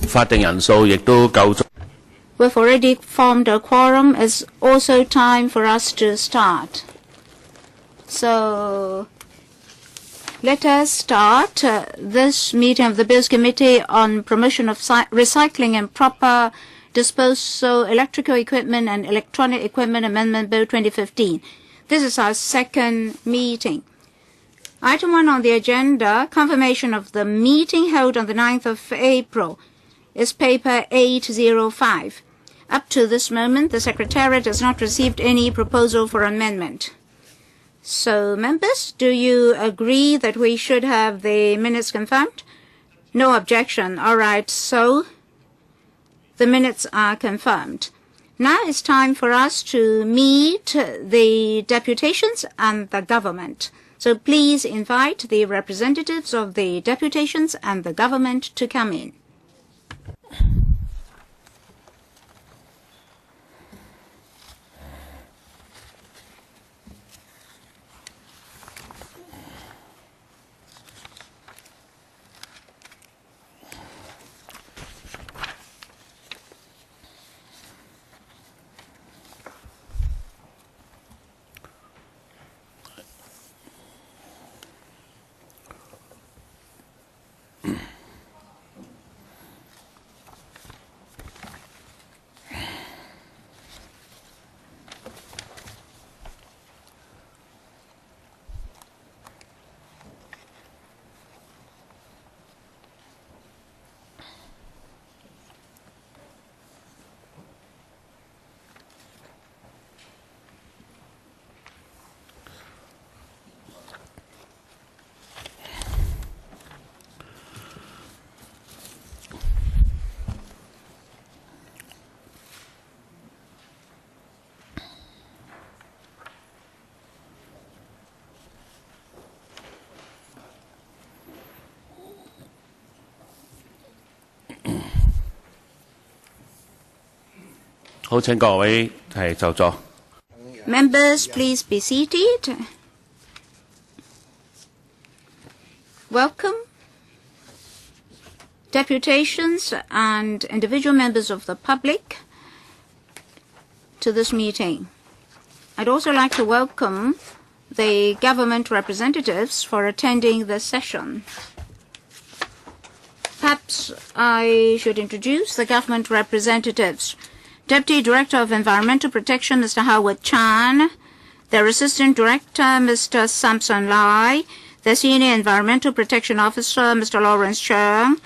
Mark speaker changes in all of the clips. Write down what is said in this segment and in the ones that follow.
Speaker 1: 法定人數亦都夠足。
Speaker 2: We've already formed a quorum. It's also time for us to start. So let us start this meeting of the Bills Committee on Promotion of Recycling and Proper Disposal, Electrical Equipment and Electronic Equipment Amendment Bill 2015. This is our second meeting. Item 1 on the agenda, confirmation of the meeting held on the 9th of April, is paper 805. Up to this moment, the Secretariat has not received any proposal for amendment. So, members, do you agree that we should have the minutes confirmed? No objection. All right, so the minutes are confirmed. Now it's time for us to meet the deputations and the government. So please invite the representatives of the deputations and the government to come in. Members, please be seated. Welcome, deputations and individual members of the public to this meeting. I'd also like to welcome the government representatives for attending this session. Perhaps I should introduce the government representatives. Deputy Director of Environmental Protection, Mr. Howard Chan, their Assistant Director, Mr. Samson Lai, the Senior Environmental Protection Officer, Mr. Lawrence Chung,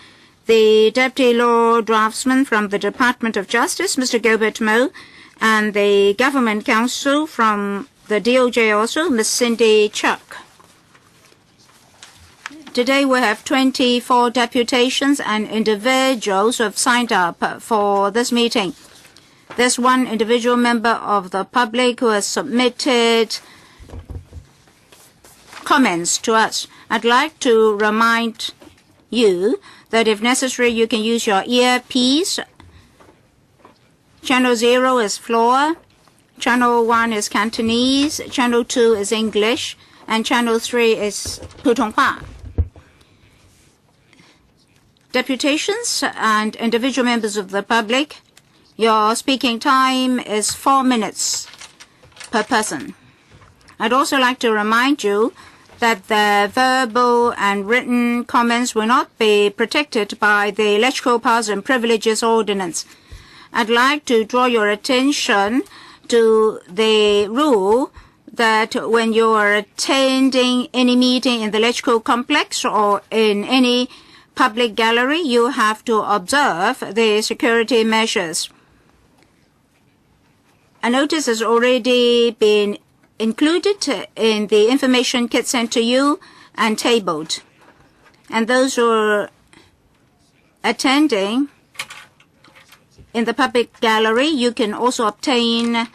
Speaker 2: the Deputy Law Draftsman from the Department of Justice, Mr. Gilbert Mo, and the Government Counsel from the DOJ also, Ms. Cindy Chuck. Today we have 24 deputations and individuals who have signed up for this meeting. There's one individual member of the public who has submitted comments to us. I'd like to remind you that if necessary, you can use your earpiece. Channel 0 is floor, Channel 1 is Cantonese, Channel 2 is English, and Channel 3 is Putonghua. Deputations and individual members of the public, your speaking time is 4 minutes per person. I'd also like to remind you that the verbal and written comments will not be protected by the Electoral Powers and Privileges Ordinance. I'd like to draw your attention to the rule that when you are attending any meeting in the electoral complex or in any public gallery, you have to observe the security measures. A notice has already been included in the information kit sent to you and tabled. And those who are attending in the public gallery, you can also obtain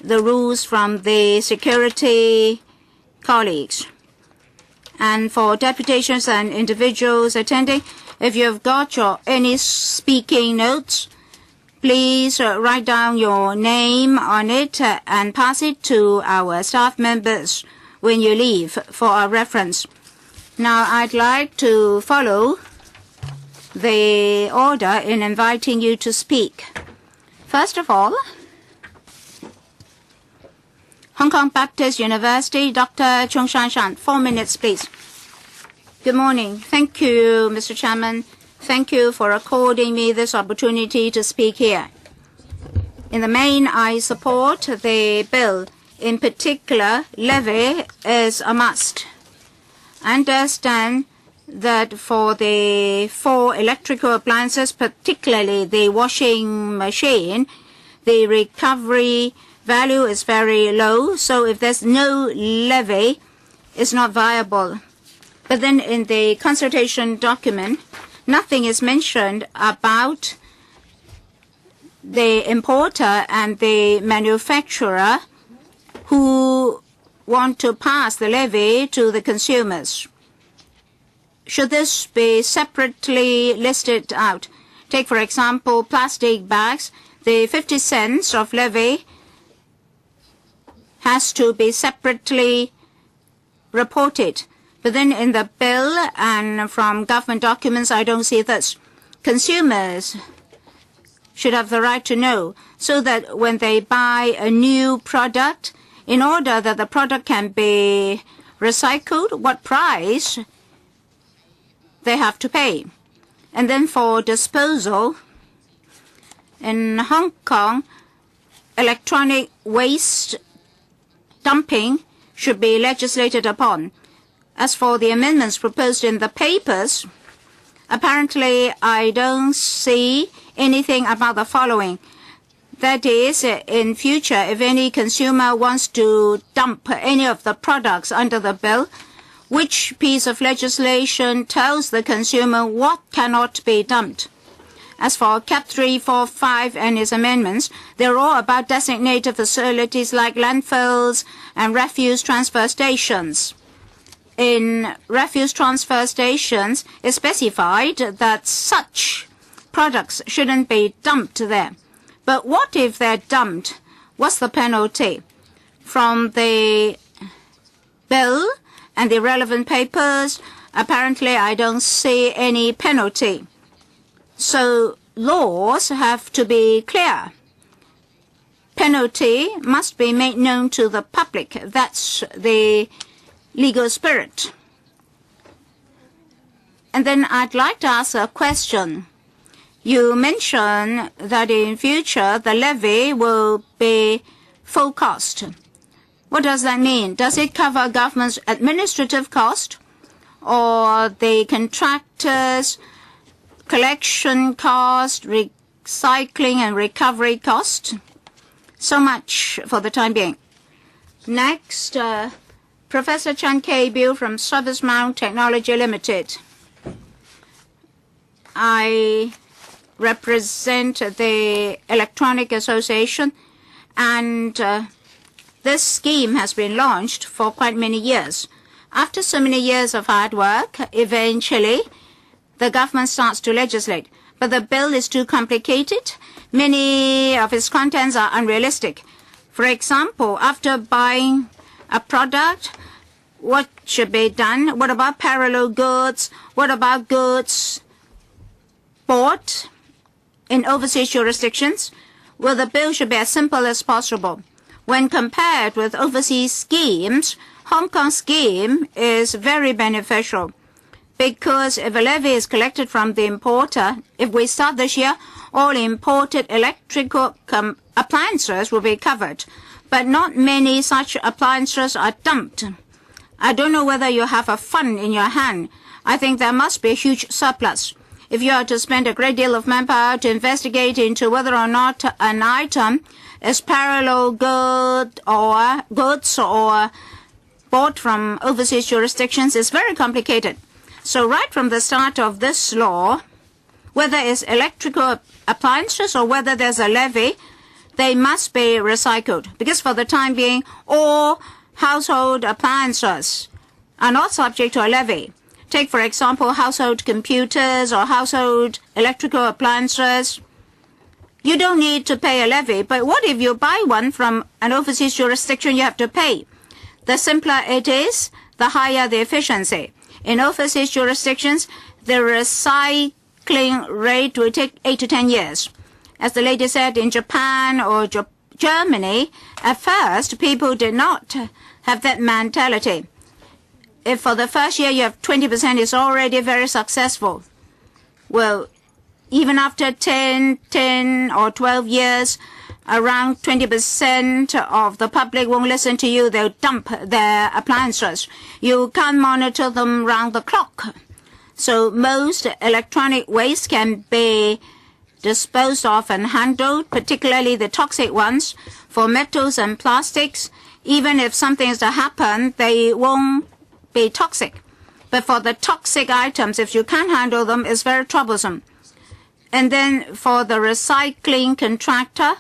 Speaker 2: the rules from the security colleagues. And for deputations and individuals attending, if you've got any speaking notes, please write down your name on it and pass it to our staff members when you leave for our reference. Now, I'd like to follow the order in inviting you to speak. First of all, Hong Kong Baptist University, Dr. Shan-shan. 4 minutes, please. Good morning. Thank you, Mr. Chairman. Thank you for according me this opportunity to speak here. In the main, I support the bill. In particular, levy is a must. I understand that for the 4 electrical appliances, particularly the washing machine, the recovery value is very low. So if there's no levy, it's not viable. But then in the consultation document, nothing is mentioned about the importer and the manufacturer who want to pass the levy to the consumers. Should this be separately listed out? Take, for example, plastic bags. The 50 cents of levy has to be separately reported. But then in the bill and from government documents, I don't see this. Consumers should have the right to know so that when they buy a new product, in order that the product can be recycled, what price they have to pay. And then for disposal, in Hong Kong, electronic waste dumping should be legislated upon. As for the amendments proposed in the papers, apparently I don't see anything about the following. That is, in future, if any consumer wants to dump any of the products under the bill, which piece of legislation tells the consumer what cannot be dumped? As for Cap 3, 4, 5 and its amendments, they're all about designated facilities like landfills and refuse transfer stations. In refuse transfer stations, it's specified that such products shouldn't be dumped there. But what if they're dumped? What's the penalty? From the bill and the relevant papers, apparently I don't see any penalty. So laws have to be clear. Penalty must be made known to the public. That's the legal spirit. And then I'd like to ask a question. You mentioned that in future the levy will be full cost. What does that mean? Does it cover government's administrative cost or the contractors' collection cost, recycling and recovery cost? So much for the time being. Next, Professor Chan K. from Service Mount Technology Limited. I represent the Electronic Association, and this scheme has been launched for quite many years. After so many years of hard work, eventually the government starts to legislate. But the bill is too complicated. Many of its contents are unrealistic. For example, after buying a product, what should be done? What about parallel goods? What about goods bought in overseas jurisdictions? Well, the bill should be as simple as possible. When compared with overseas schemes, Hong Kong scheme is very beneficial because if a levy is collected from the importer, if we start this year, all imported electrical appliances will be covered. But not many such appliances are dumped. I don't know whether you have a fund in your hand. I think there must be a huge surplus. If you are to spend a great deal of manpower to investigate into whether or not an item is parallel goods or bought from overseas jurisdictions, it's very complicated. So right from the start of this law, whether it's electrical appliances or whether there's a levy, they must be recycled. Because for the time being, all household appliances are not subject to a levy. Take, for example, household computers or household electrical appliances. You don't need to pay a levy, but what if you buy one from an overseas jurisdiction? You have to pay. The simpler it is, the higher the efficiency. In overseas jurisdictions, the recycling recycling rate will take 8 to 10 years. As the lady said, in Japan or Germany, at first, people did not have that mentality. If for the first year you have 20%, it's already very successful. Well, even after 10 or 12 years, around 20% of the public won't listen to you. They'll dump their appliances. You can't monitor them round the clock. So most electronic waste can be disposed of and handled, particularly the toxic ones. For metals and plastics, even if something is to happen, they won't be toxic. But for the toxic items, if you can't handle them, it's very troublesome. And then for the recycling contractor,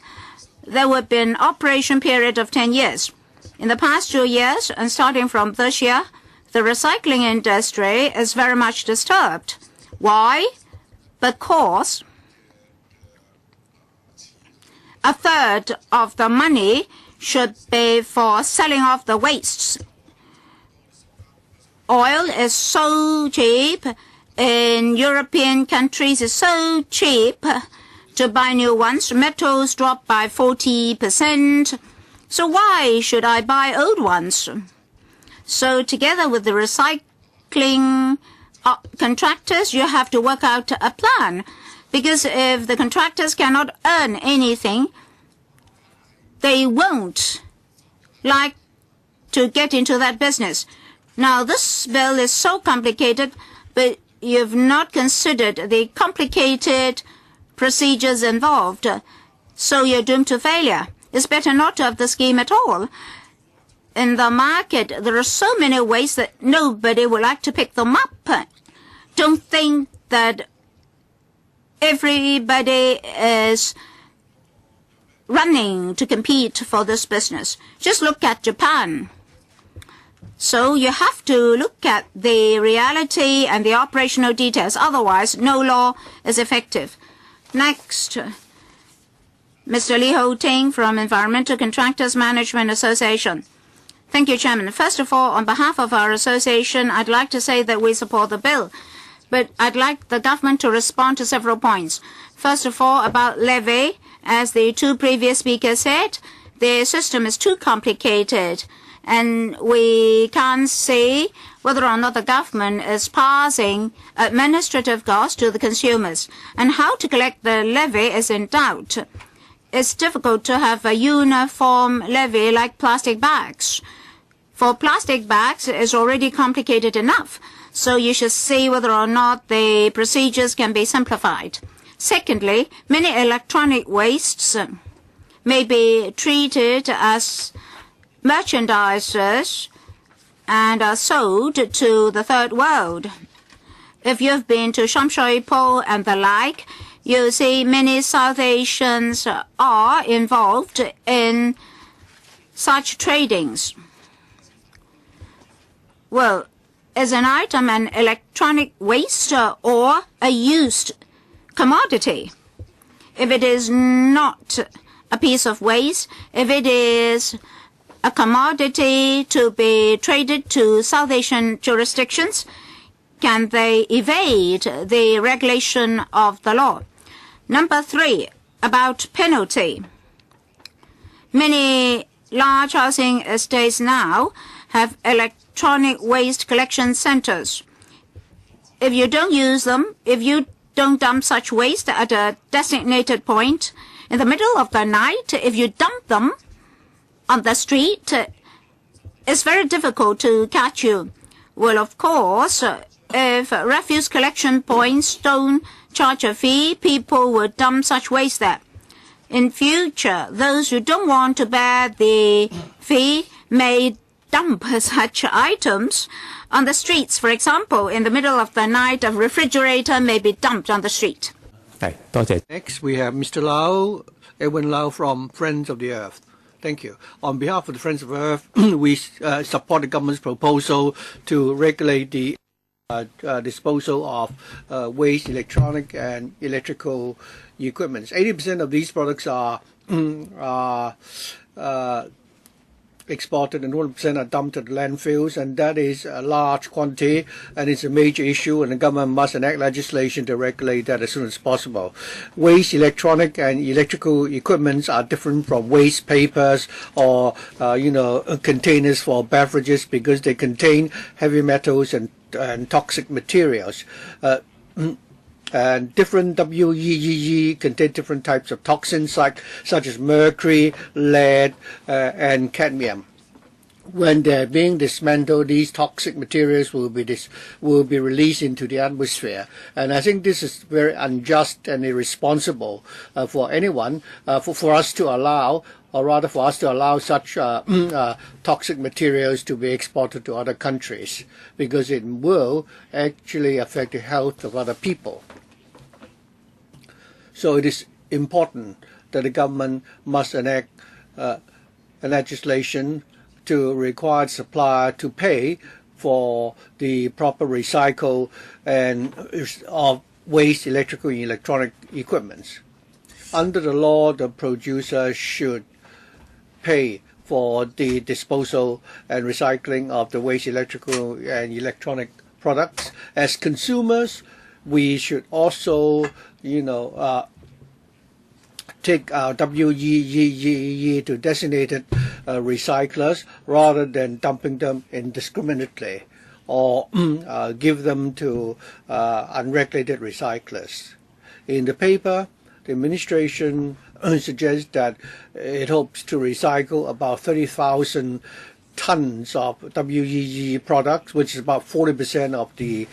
Speaker 2: there would be an operation period of 10 years. In the past 2 years, and starting from this year, the recycling industry is very much disturbed. Why? Because a third of the money should be for selling off the wastes. Oil is so cheap. In European countries, it's so cheap to buy new ones. Metals drop by 40%. So why should I buy old ones? So together with the recycling contractors, you have to work out a plan. Because if the contractors cannot earn anything, they won't like to get into that business. Now, this bill is so complicated, but you've not considered the complicated procedures involved, so you're doomed to failure. It's better not to have the scheme at all. In the market, there are so many ways that nobody would like to pick them up. Don't think that everybody is running to compete for this business. Just look at Japan. So you have to look at the reality and the operational details. Otherwise, no law is effective. Next, Mr. Li Ho-ting from Environmental Contractors Management Association. Thank you, Chairman. First of all, on behalf of our association, I'd like to say that we support the bill. But I'd like the government to respond to several points. First of all, about levy, as the two previous speakers said, the system is too complicated. And we can't see whether or not the government is passing administrative costs to the consumers. And how to collect the levy is in doubt. It's difficult to have a uniform levy like plastic bags. For plastic bags, it's already complicated enough. So you should see whether or not the procedures can be simplified. Secondly, many electronic wastes may be treated as merchandises and are sold to the third world. If you've been to Shan-shan and the like, you see many South Asians are involved in such tradings. Well, is an item an electronic waste or a used commodity? If it is not a piece of waste, if it is a commodity to be traded to South Asian jurisdictions, can they evade the regulation of the law? Number 3, about penalty. Many large housing estates now have electronic waste collection centers. If you don't use them, if you don't dump such waste at a designated point, in the middle of the night, if you dump them on the street, it's very difficult to catch you. Well, of course, if refuse collection points don't charge a fee, people will dump such waste there. In future, those who don't want to bear the fee may dump such items on the streets. For example, in the middle of the night, a refrigerator may be dumped on the street.
Speaker 3: Next, we have Mr. Lau, Edwin Lau from Friends of the Earth. Thank you. On behalf of the Friends of the Earth, we support the government's proposal to regulate the disposal of waste, electronic and electrical equipment. 80% of these products are exported and 100% are dumped at landfills, and that is a large quantity and it's a major issue, and the government must enact legislation to regulate that as soon as possible. Waste electronic and electrical equipments are different from waste papers or containers for beverages because they contain heavy metals and toxic materials. And different WEEE contain different types of toxins such as mercury, lead, and cadmium. When they're being dismantled, these toxic materials will be released into the atmosphere. And I think this is very unjust and irresponsible for anyone, for us to allow, or rather for us to allow such toxic materials to be exported to other countries, because it will actually affect the health of other people. So it is important that the government must enact a legislation to require the supplier to pay for the proper recycle and of waste electrical and electronic equipments. Under the law, the producer should pay for the disposal and recycling of the waste electrical and electronic products. As consumers, we should also, take our WEEE to designated recyclers rather than dumping them indiscriminately or give them to unregulated recyclers. In the paper, the administration suggests that it hopes to recycle about 30,000 tons of WEEE products, which is about 40% of the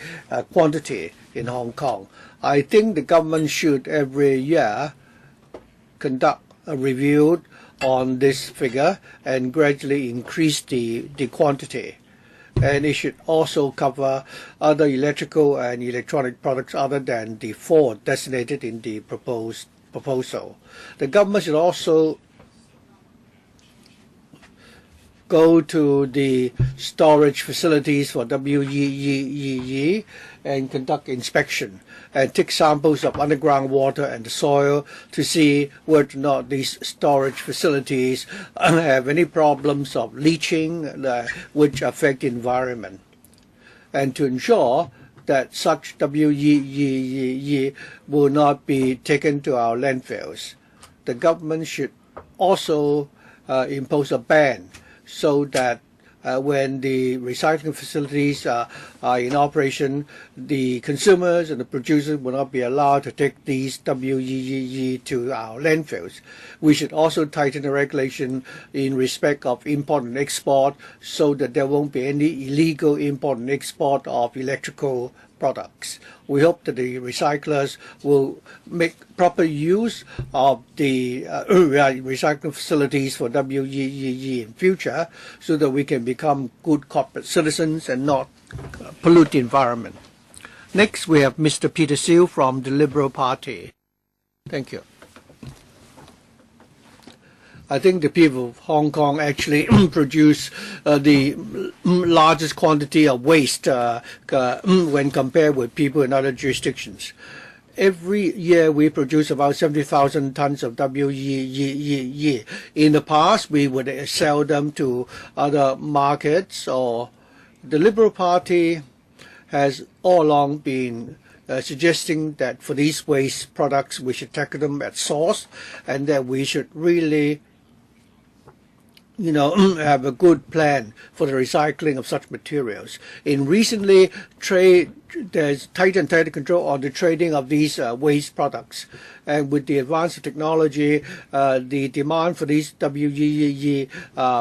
Speaker 3: quantity in Hong Kong. I think the government should every year conduct a review on this figure and gradually increase the quantity. And it should also cover other electrical and electronic products other than the 4 designated in the proposal. The government should also go to the storage facilities for WEEE and conduct inspection and take samples of underground water and the soil to see whether or not these storage facilities have any problems of leaching which affect the environment, and to ensure that such WEEE will not be taken to our landfills. The government should also impose a ban so that when the recycling facilities are in operation, the consumers and the producers will not be allowed to take these WEEE to our landfills. We should also tighten the regulation in respect of import and export so that there won't be any illegal import and export of electrical products. We hope that the recyclers will make proper use of the recycling facilities for WEEE in future so that we can become good corporate citizens and not pollute the environment. Next, we have Mr. Peter Siu from the Liberal Party. Thank you. I think the people of Hong Kong actually produce the largest quantity of waste when compared with people in other jurisdictions. Every year we produce about 70,000 tons of WEEE. In the past, we would sell them to other markets, or the Liberal Party has all along been suggesting that for these waste products we should tackle them at source, and that we should really have a good plan for the recycling of such materials. In recently, there's tighter and tighter control on the trading of these waste products. And with the advance of technology, the demand for these WEEE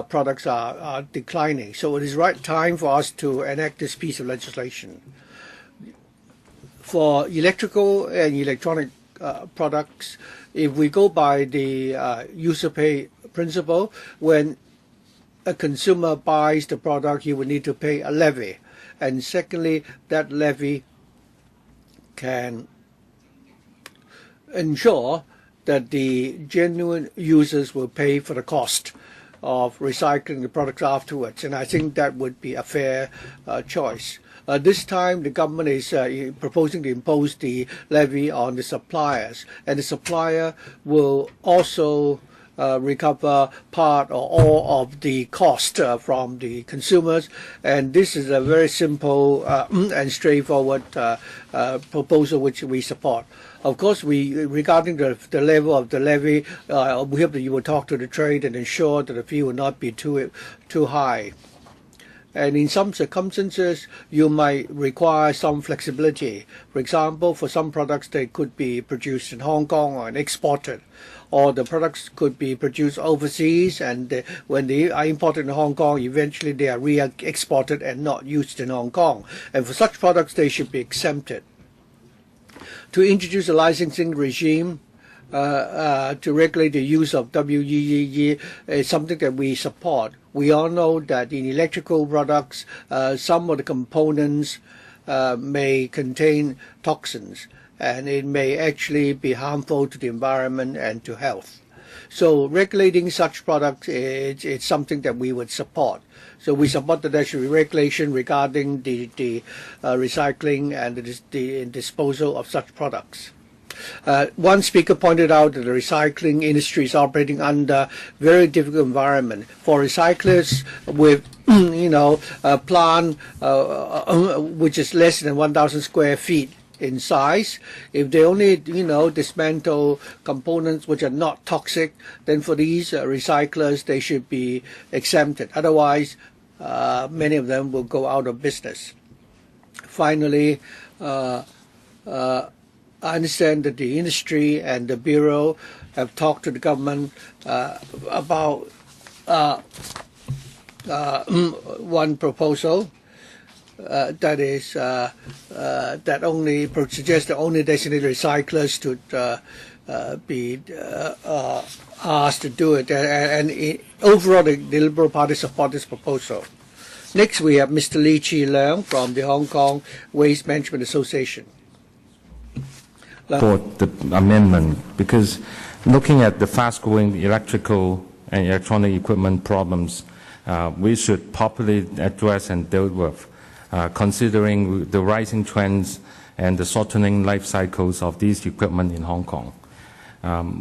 Speaker 3: products are declining. So it is right time for us to enact this piece of legislation. For electrical and electronic products, if we go by the user pay principle, when a consumer buys the product, he will need to pay a levy. And secondly, that levy can ensure that the genuine users will pay for the cost of recycling the products afterwards. And I think that would be a fair choice. This time, the government is proposing to impose the levy on the suppliers, and the supplier will also recover part or all of the cost from the consumers. And this is a very simple and straightforward proposal which we support. Of course, regarding the level of the levy, we hope that you will talk to the trade and ensure that the fee will not be too high. And in some circumstances, you might require some flexibility. For example, for some products, they could be produced in Hong Kong and exported, or the products could be produced overseas, and when they are imported in Hong Kong, eventually they are re-exported and not used in Hong Kong. And for such products, they should be exempted. To introduce a licensing regime to regulate the use of WEEE is something that we support. We all know that in electrical products, some of the components may contain toxins, and it may actually be harmful to the environment and to health. So regulating such products is something that we would support. So we support that there should be regulation regarding the recycling and the disposal of such products. One speaker pointed out that the recycling industry is operating under very difficult environment. For recyclers with a plant which is less than 1,000 square feet in size, if they only dismantle components which are not toxic, then for these recyclers they should be exempted. Otherwise, many of them will go out of business. Finally, I understand that the industry and the Bureau have talked to the government about one proposal that is that only suggests that only designated recyclers should be asked to do it. And overall, the Liberal Party support this proposal. Next, we have Mr. Lee Chi Leung from the Hong Kong Waste Management Association.
Speaker 4: For the amendment, because looking at the fast-growing electrical and electronic equipment problems, we should properly address and deal with, considering the rising trends and the shortening life cycles of these equipment in Hong Kong.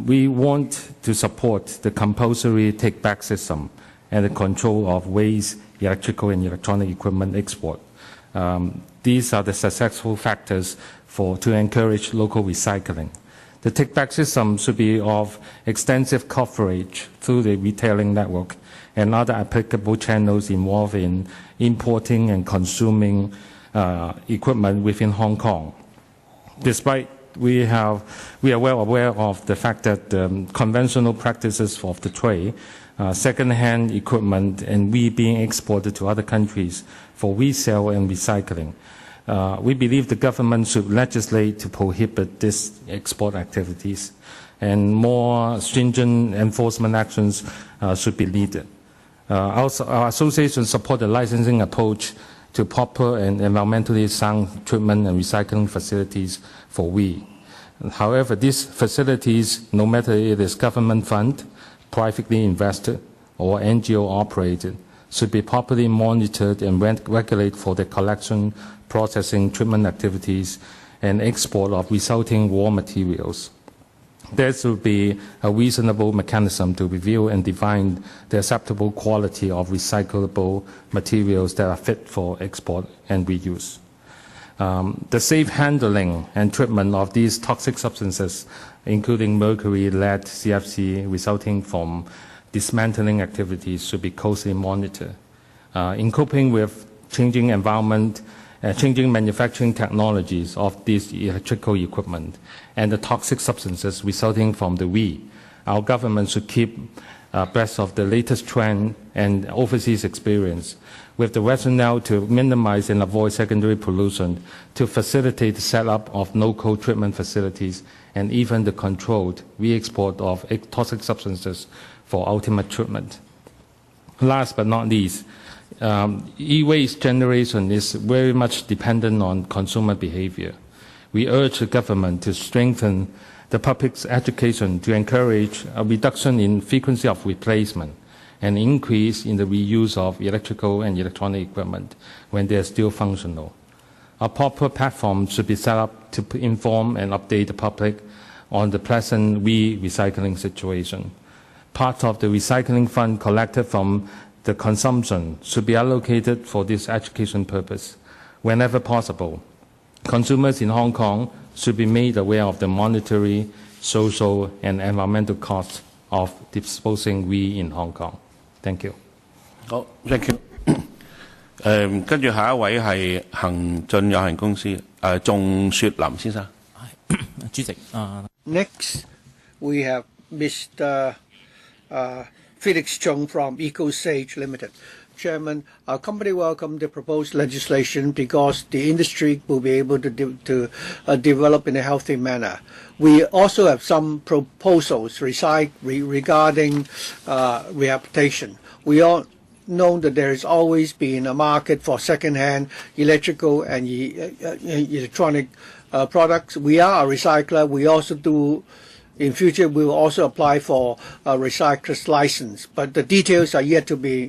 Speaker 4: We want to support the compulsory take-back system and the control of waste, electrical and electronic equipment export. These are the successful factors to encourage local recycling. The take-back system should be of extensive coverage through the retailing network and other applicable channels involved in importing and consuming equipment within Hong Kong. Despite we are well aware of the fact that conventional practices of the trade, second-hand equipment and being exported to other countries for resale and recycling. We believe the government should legislate to prohibit these export activities, and more stringent enforcement actions should be needed. Our association supports the licensing approach to proper and environmentally sound treatment and recycling facilities for we. However, these facilities, no matter it is government funded, privately invested, or NGO operated, should be properly monitored and regulated for the collection, processing, treatment activities, and export of resulting raw materials. There should be a reasonable mechanism to review and define the acceptable quality of recyclable materials that are fit for export and reuse. The safe handling and treatment of these toxic substances, including mercury, lead, CFC, resulting from dismantling activities, should be closely monitored. In coping with changing environment, changing manufacturing technologies of these electrical equipment and the toxic substances resulting from the weed, our government should keep abreast of the latest trend and overseas experience, with the rationale to minimize and avoid secondary pollution, to facilitate the setup of local treatment facilities, and even the controlled re-export of toxic substances for ultimate treatment. Last but not least, e-waste generation is very much dependent on consumer behavior. We urge the government to strengthen the public's education to encourage a reduction in frequency of replacement and increase in the reuse of electrical and electronic equipment when they are still functional. A proper platform should be set up to inform and update the public on the present recycling situation. part of the recycling fund collected from the consumption should be allocated for this education purpose. Whenever possible, consumers in Hong Kong should be made aware of the monetary, social, and environmental costs of disposing we in Hong Kong. Thank you.
Speaker 1: 好 ，thank you。跟住下一位係恒進有限公司仲雪林先生。
Speaker 5: 主席
Speaker 3: Next, we have Mr. Felix Chung from EcoSage Limited. Chairman, our company welcomed the proposed legislation because the industry will be able to develop in a healthy manner. We also have some proposals regarding rehabilitation. We all know that there has always been a market for second-hand electrical and electronic products. We are a recycler. We also do. In future, we will also apply for a recycler's license, but the details are yet to be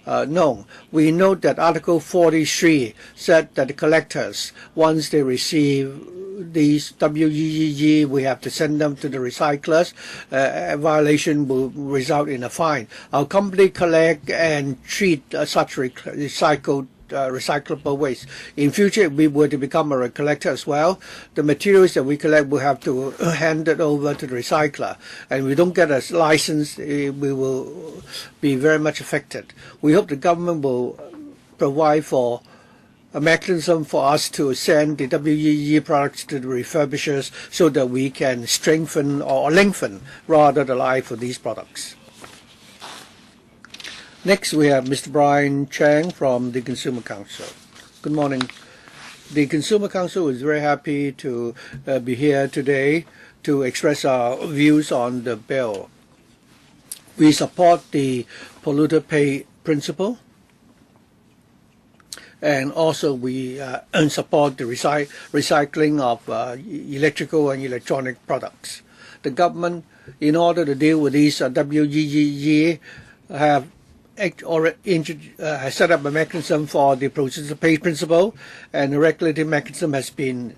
Speaker 3: known. We note that Article 43 said that the collectors, once they receive these WEEE, we have to send them to the recyclers. A violation will result in a fine. Our company collect and treat such recyclable waste. In future, if we were to become a collector as well, the materials that we collect will have to hand it over to the recycler. And if we don't get a license, we will be very much affected. We hope the government will provide for a mechanism for us to send the WEE products to the refurbishers so that we can strengthen or lengthen rather the life of these products. Next, we have Mr. Brian Chang from the Consumer Council. Good morning. The Consumer Council is very happy to be here today to express our views on the bill. We support the polluter pay principle, and also we support the recycling of electrical and electronic products. The government, in order to deal with these WEEE, have has set up a mechanism for the producer pay principle, and the regulating mechanism has been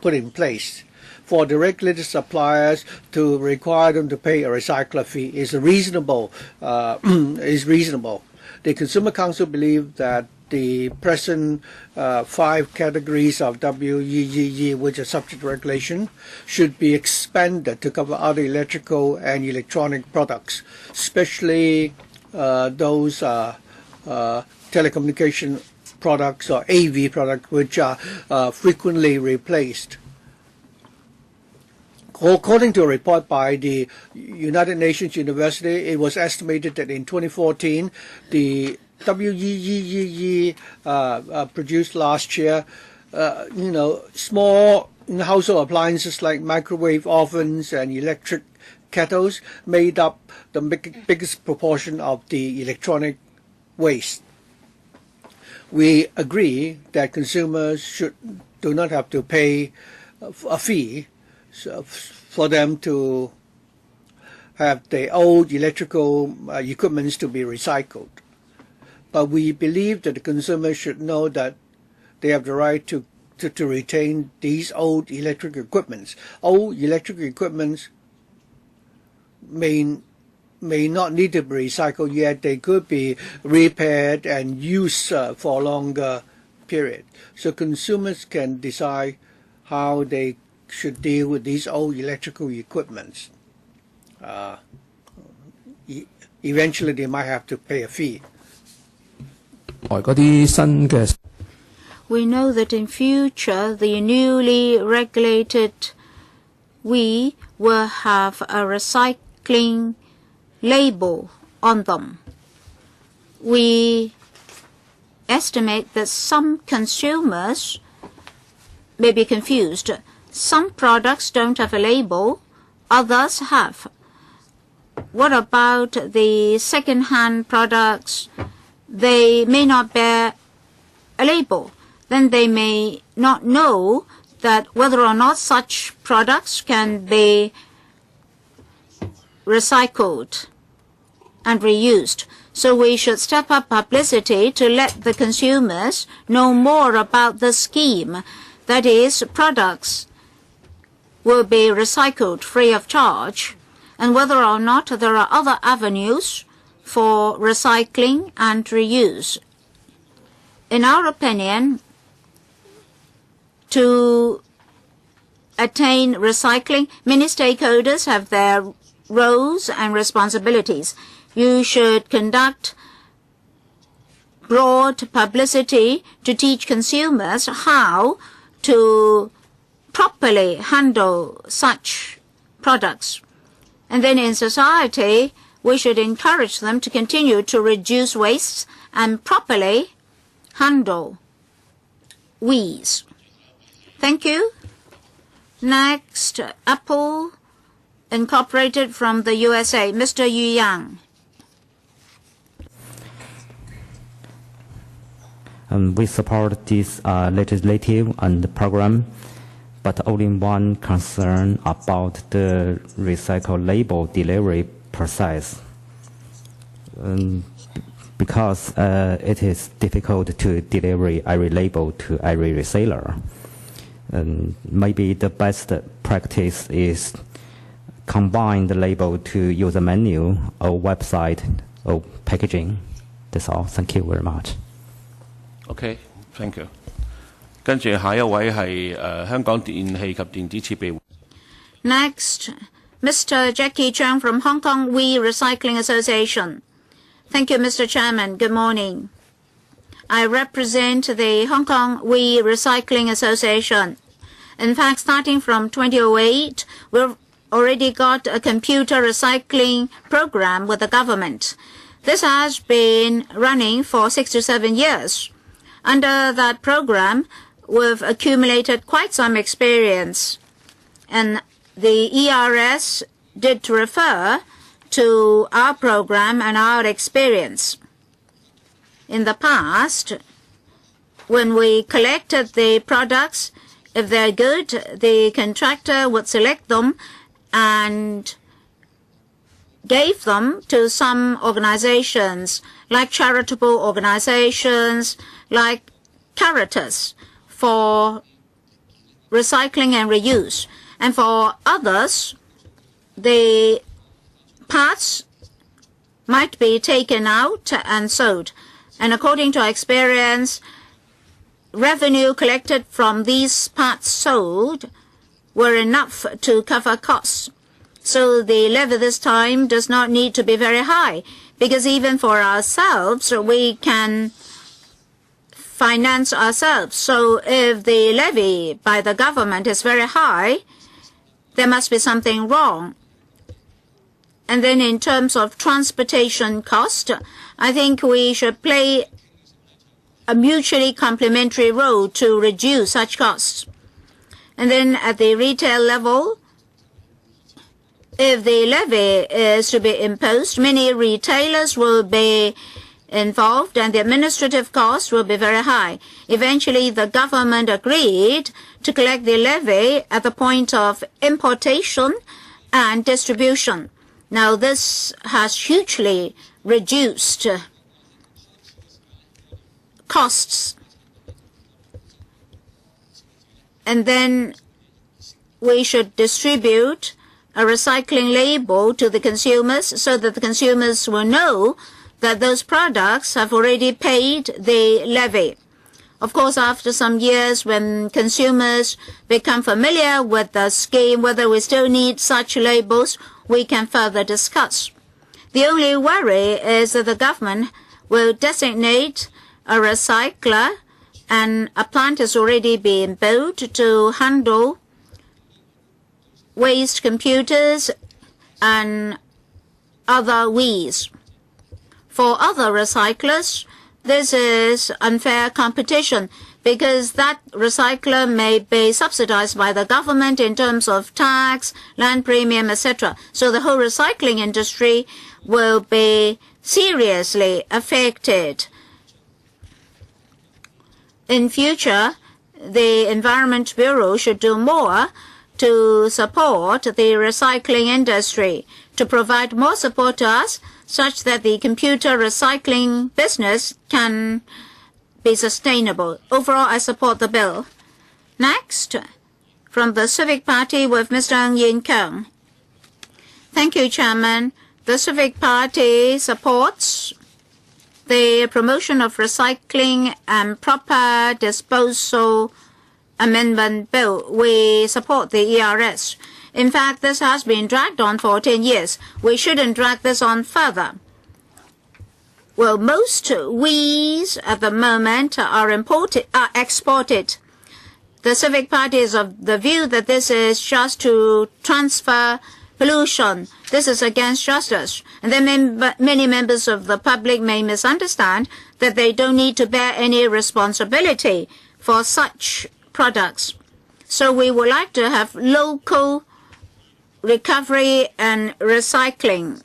Speaker 3: put in place. For the regulated suppliers to require them to pay a recycler fee is reasonable. The Consumer Council believes that the present 5 categories of WEEE, which are subject to regulation, should be expanded to cover other electrical and electronic products, especially those telecommunication products or AV products which are frequently replaced. According to a report by the United Nations University, it was estimated that in 2014, the WEEE produced last year, small household appliances like microwave ovens and electric kettles made up the biggest proportion of the electronic waste. We agree that consumers do not have to pay a fee for them to have their old electrical equipments to be recycled. But we believe that the consumer should know that they have the right to retain these old electric equipments. Old electric equipments may not need to be recycled, yet they could be repaired and used for a longer period. So consumers can decide how they should deal with these old electrical equipments. Eventually they might have to pay a fee.
Speaker 2: We know that in future the newly regulated we will have a recycling label on them. We estimate that some consumers may be confused. Some products don't have a label, others have. What about the second-hand products? They may not bear a label. Then they may not know that whether or not such products can be recycled and reused. So we should step up publicity to let the consumers know more about the scheme. That is, products will be recycled free of charge. and whether or not there are other avenues for recycling and reuse. In our opinion, to attain recycling, many stakeholders have their roles and responsibilities. You should conduct broad publicity to teach consumers how to properly handle such products. And then in society, we should encourage them to continue to reduce waste and properly handle weeds. Thank you. Next, Apple Incorporated from the USA, Mr. Yu Yang.
Speaker 5: We support this legislative and program, but only one concern about the recycle label delivery process. Because it is difficult to deliver every label to every reseller. Maybe the best practice is combine the label to user menu or website or packaging. That's all. Thank you very much.
Speaker 1: Okay, thank you. 跟住下一位係香港電器及電子設備會。
Speaker 2: Next, Mr. Jackie Chung from Hong Kong We Recycling Association. Thank you, Mr. Chairman. Good morning. I represent the Hong Kong We Recycling Association. In fact, starting from 2008, we've already got a computer recycling program with the government. This has been running for 6 to 7 years. Under that program, we've accumulated quite some experience. And the ERS did refer to our program and our experience. In the past, when we collected the products, if they're good, the contractor would select them and gave them to some organizations, like charitable organizations, like Contractors, for recycling and reuse. And for others, the parts might be taken out and sold. And according to our experience, revenue collected from these parts sold were enough to cover costs. So the levy this time does not need to be very high, because even for ourselves, we can finance ourselves. So if the levy by the government is very high, there must be something wrong. And then in terms of transportation cost, I think we should play a mutually complementary role to reduce such costs. And then at the retail level, if the levy is to be imposed, many retailers will be involved and the administrative costs will be very high. Eventually, the government agreed to collect the levy at the point of importation and distribution. Now, this has hugely reduced costs. And then we should distribute a recycling label to the consumers so that the consumers will know that those products have already paid the levy. Of course, after some years, when consumers become familiar with the scheme, whether we still need such labels, we can further discuss. The only worry is that the government will designate a recycler, and a plant is already being built to handle waste computers and other weeds. For other recyclers, this is unfair competition because that recycler may be subsidized by the government in terms of tax, land premium, etc. So the whole recycling industry will be seriously affected. In future, the Environment Bureau should do more to support the recycling industry, to provide more support to us such that the computer recycling business can be sustainable. Overall, I support the bill. Next, from the Civic Party with Mr. Ng Yin Keung. Thank you, Chairman. The Civic Party supports the promotion of recycling and proper disposal amendment bill. We support the ERS. In fact, this has been dragged on for 10 years. We shouldn't drag this on further. Well, most weeds at the moment are exported. The Civic Party is of the view that this is just to transfer pollution. This is against justice. And then many members of the public may misunderstand that they don't need to bear any responsibility for such products. So we would like to have local recovery and recycling,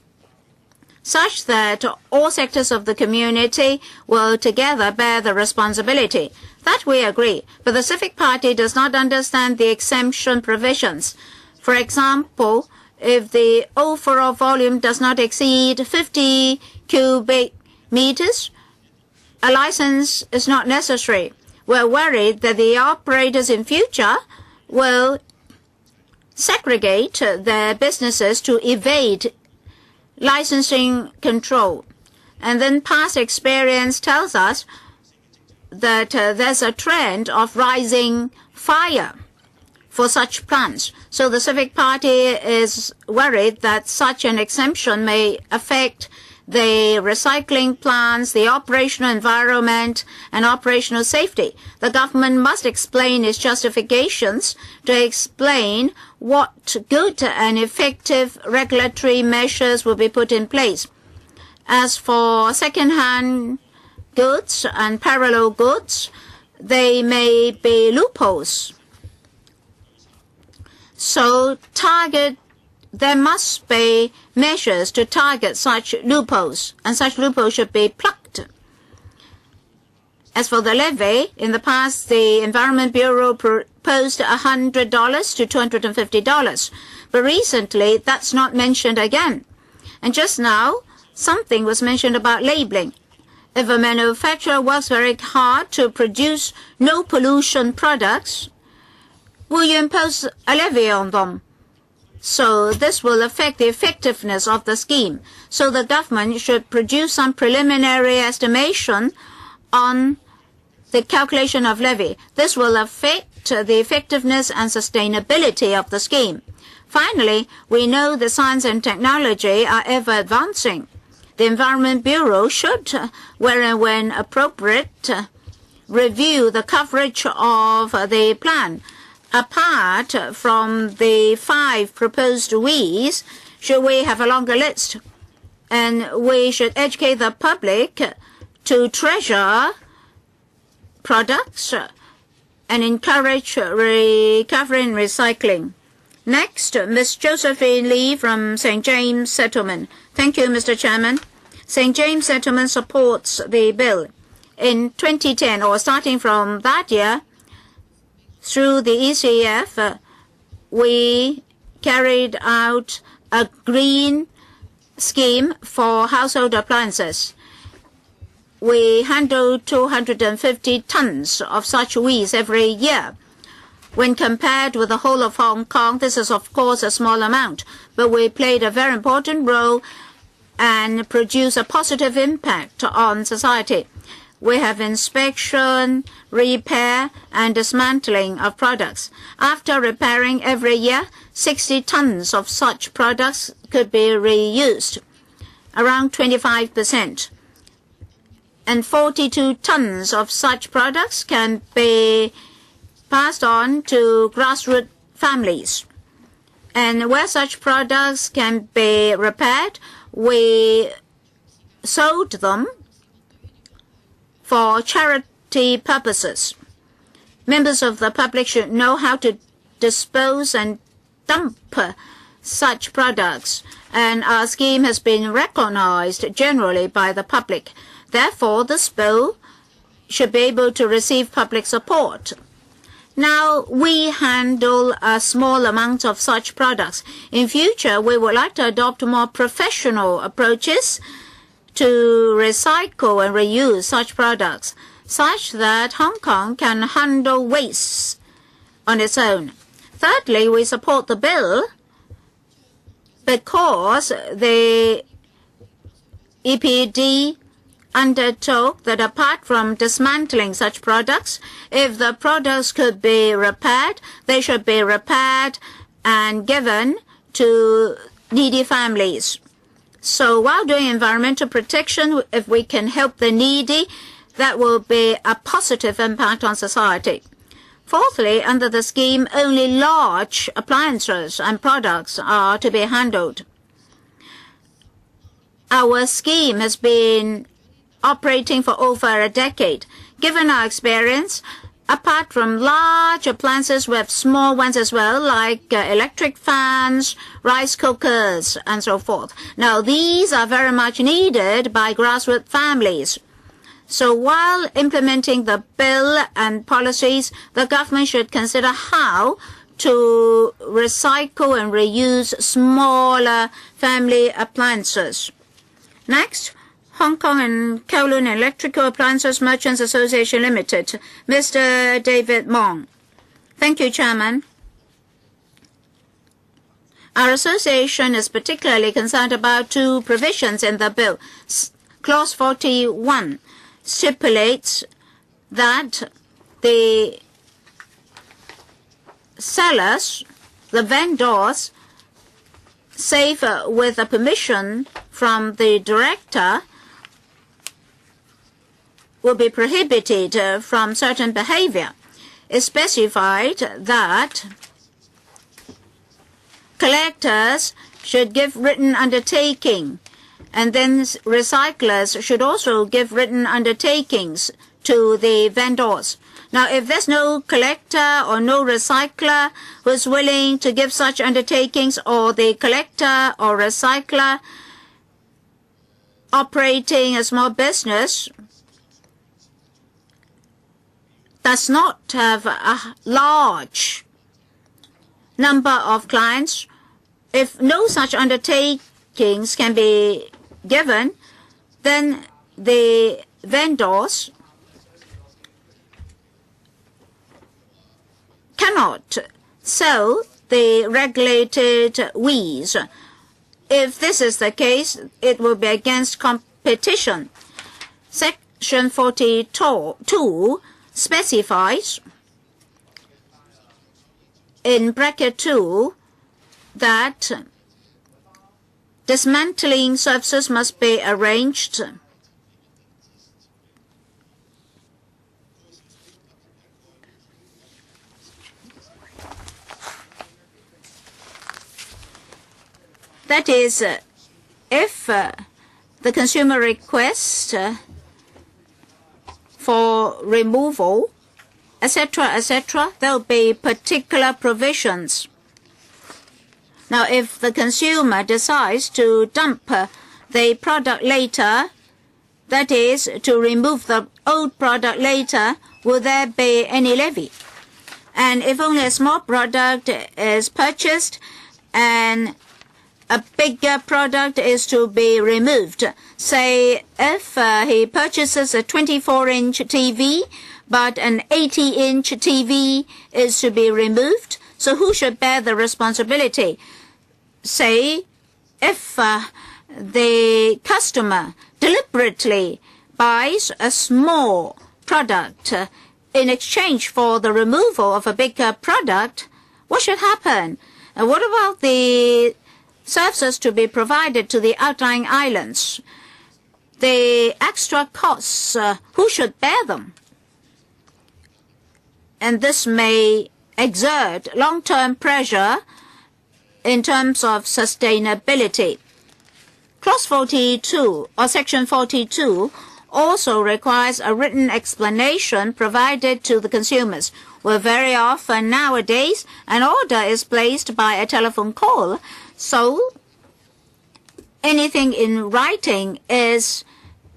Speaker 2: such that all sectors of the community will together bear the responsibility. That we agree, but the Civic Party does not understand the exemption provisions. For example, if the overall volume does not exceed 50 cubic meters, a license is not necessary. We're worried that the operators in future will segregate their businesses to evade licensing control. And then past experience tells us that there's a trend of rising fire for such plants. So the Civic Party is worried that such an exemption may affect the recycling plants, the operational environment, and operational safety. The government must explain its justifications to explain what good and effective regulatory measures will be put in place. As for second-hand goods and parallel goods, they may be loopholes. So there must be measures to target such loopholes, and such loopholes should be plugged. As for the levy, in the past, the Environment Bureau proposed $100 to $250, but recently that's not mentioned again. And just now, something was mentioned about labeling. If a manufacturer works very hard to produce no pollution products, will you impose a levy on them? So this will affect the effectiveness of the scheme. So the government should produce some preliminary estimation on the calculation of levy. This will affect the effectiveness and sustainability of the scheme. Finally, we know that science and technology are ever advancing. The Environment Bureau should, where and when appropriate, review the coverage of the plan. Apart from the 5 proposed we's, should we have a longer list? And we should educate the public to treasure products and encourage recovery and recycling. Next, Ms. Josephine Lee from St. James Settlement. Thank you, Mr. Chairman. St. James Settlement supports the bill. In 2010, or starting from that year, through the ECF, we carried out a green scheme for household appliances. We handle 250 tons of such weeds every year. When compared with the whole of Hong Kong, this is of course a small amount, but we played a very important role and produced a positive impact on society. We have inspection, repair, and dismantling of products. After repairing every year, 60 tons of such products could be reused, around 25%. And 42 tons of such products can be passed on to grassroots families. And where such products can be repaired, we sold them for charity purposes. Members of the public should know how to dispose and dump such products, and our scheme has been recognized generally by the public. Therefore, this bill should be able to receive public support. Now, we handle a small amount of such products. In future, we would like to adopt more professional approaches to recycle and reuse such products, such that Hong Kong can handle waste on its own. Thirdly, we support the bill because the EPD undertook that apart from dismantling such products, if the products could be repaired, they should be repaired and given to needy families. So while doing environmental protection, if we can help the needy, that will be a positive impact on society. Fourthly, under the scheme, only large appliances and products are to be handled. Our scheme has been operating for over a decade. Given our experience, apart from large appliances, we have small ones as well, like electric fans, rice cookers, and so forth. Now, these are very much needed by grassroots families. So while implementing the bill and policies, the government should consider how to recycle and reuse smaller family appliances. Next, Hong Kong and Kowloon Electrical Appliances Merchants Association Limited, Mr. David Mong. Thank you, Chairman. Our association is particularly concerned about two provisions in the bill. Clause 41 stipulates that the sellers, the vendors, save with a permission from the director, will be prohibited from certain behavior. It specified that collectors should give written undertaking, and then recyclers should also give written undertakings to the vendors. Now, if there's no collector or no recycler who's willing to give such undertakings, or the collector or recycler operating a small business does not have a large number of clients, if no such undertakings can be given, then the vendors cannot sell the regulated weeds. If this is the case, it will be against competition. Section 42 specifies in bracket 2 that dismantling services must be arranged that is, if the consumer requests for removal, etc., there will be particular provisions. Now, if the consumer decides to dump the product later, that is, to remove the old product later, will there be any levy? And if only a small product is purchased and a bigger product is to be removed, say if he purchases a 24-inch TV, but an 80-inch TV is to be removed, so who should bear the responsibility? Say if the customer deliberately buys a small product in exchange for the removal of a bigger product, what should happen? What about the services to be provided to the outlying islands? The extra costs, who should bear them? And this may exert long-term pressure in terms of sustainability. Clause 42 or Section 42 also requires a written explanation provided to the consumers. Well, very often nowadays, an order is placed by a telephone call, so anything in writing is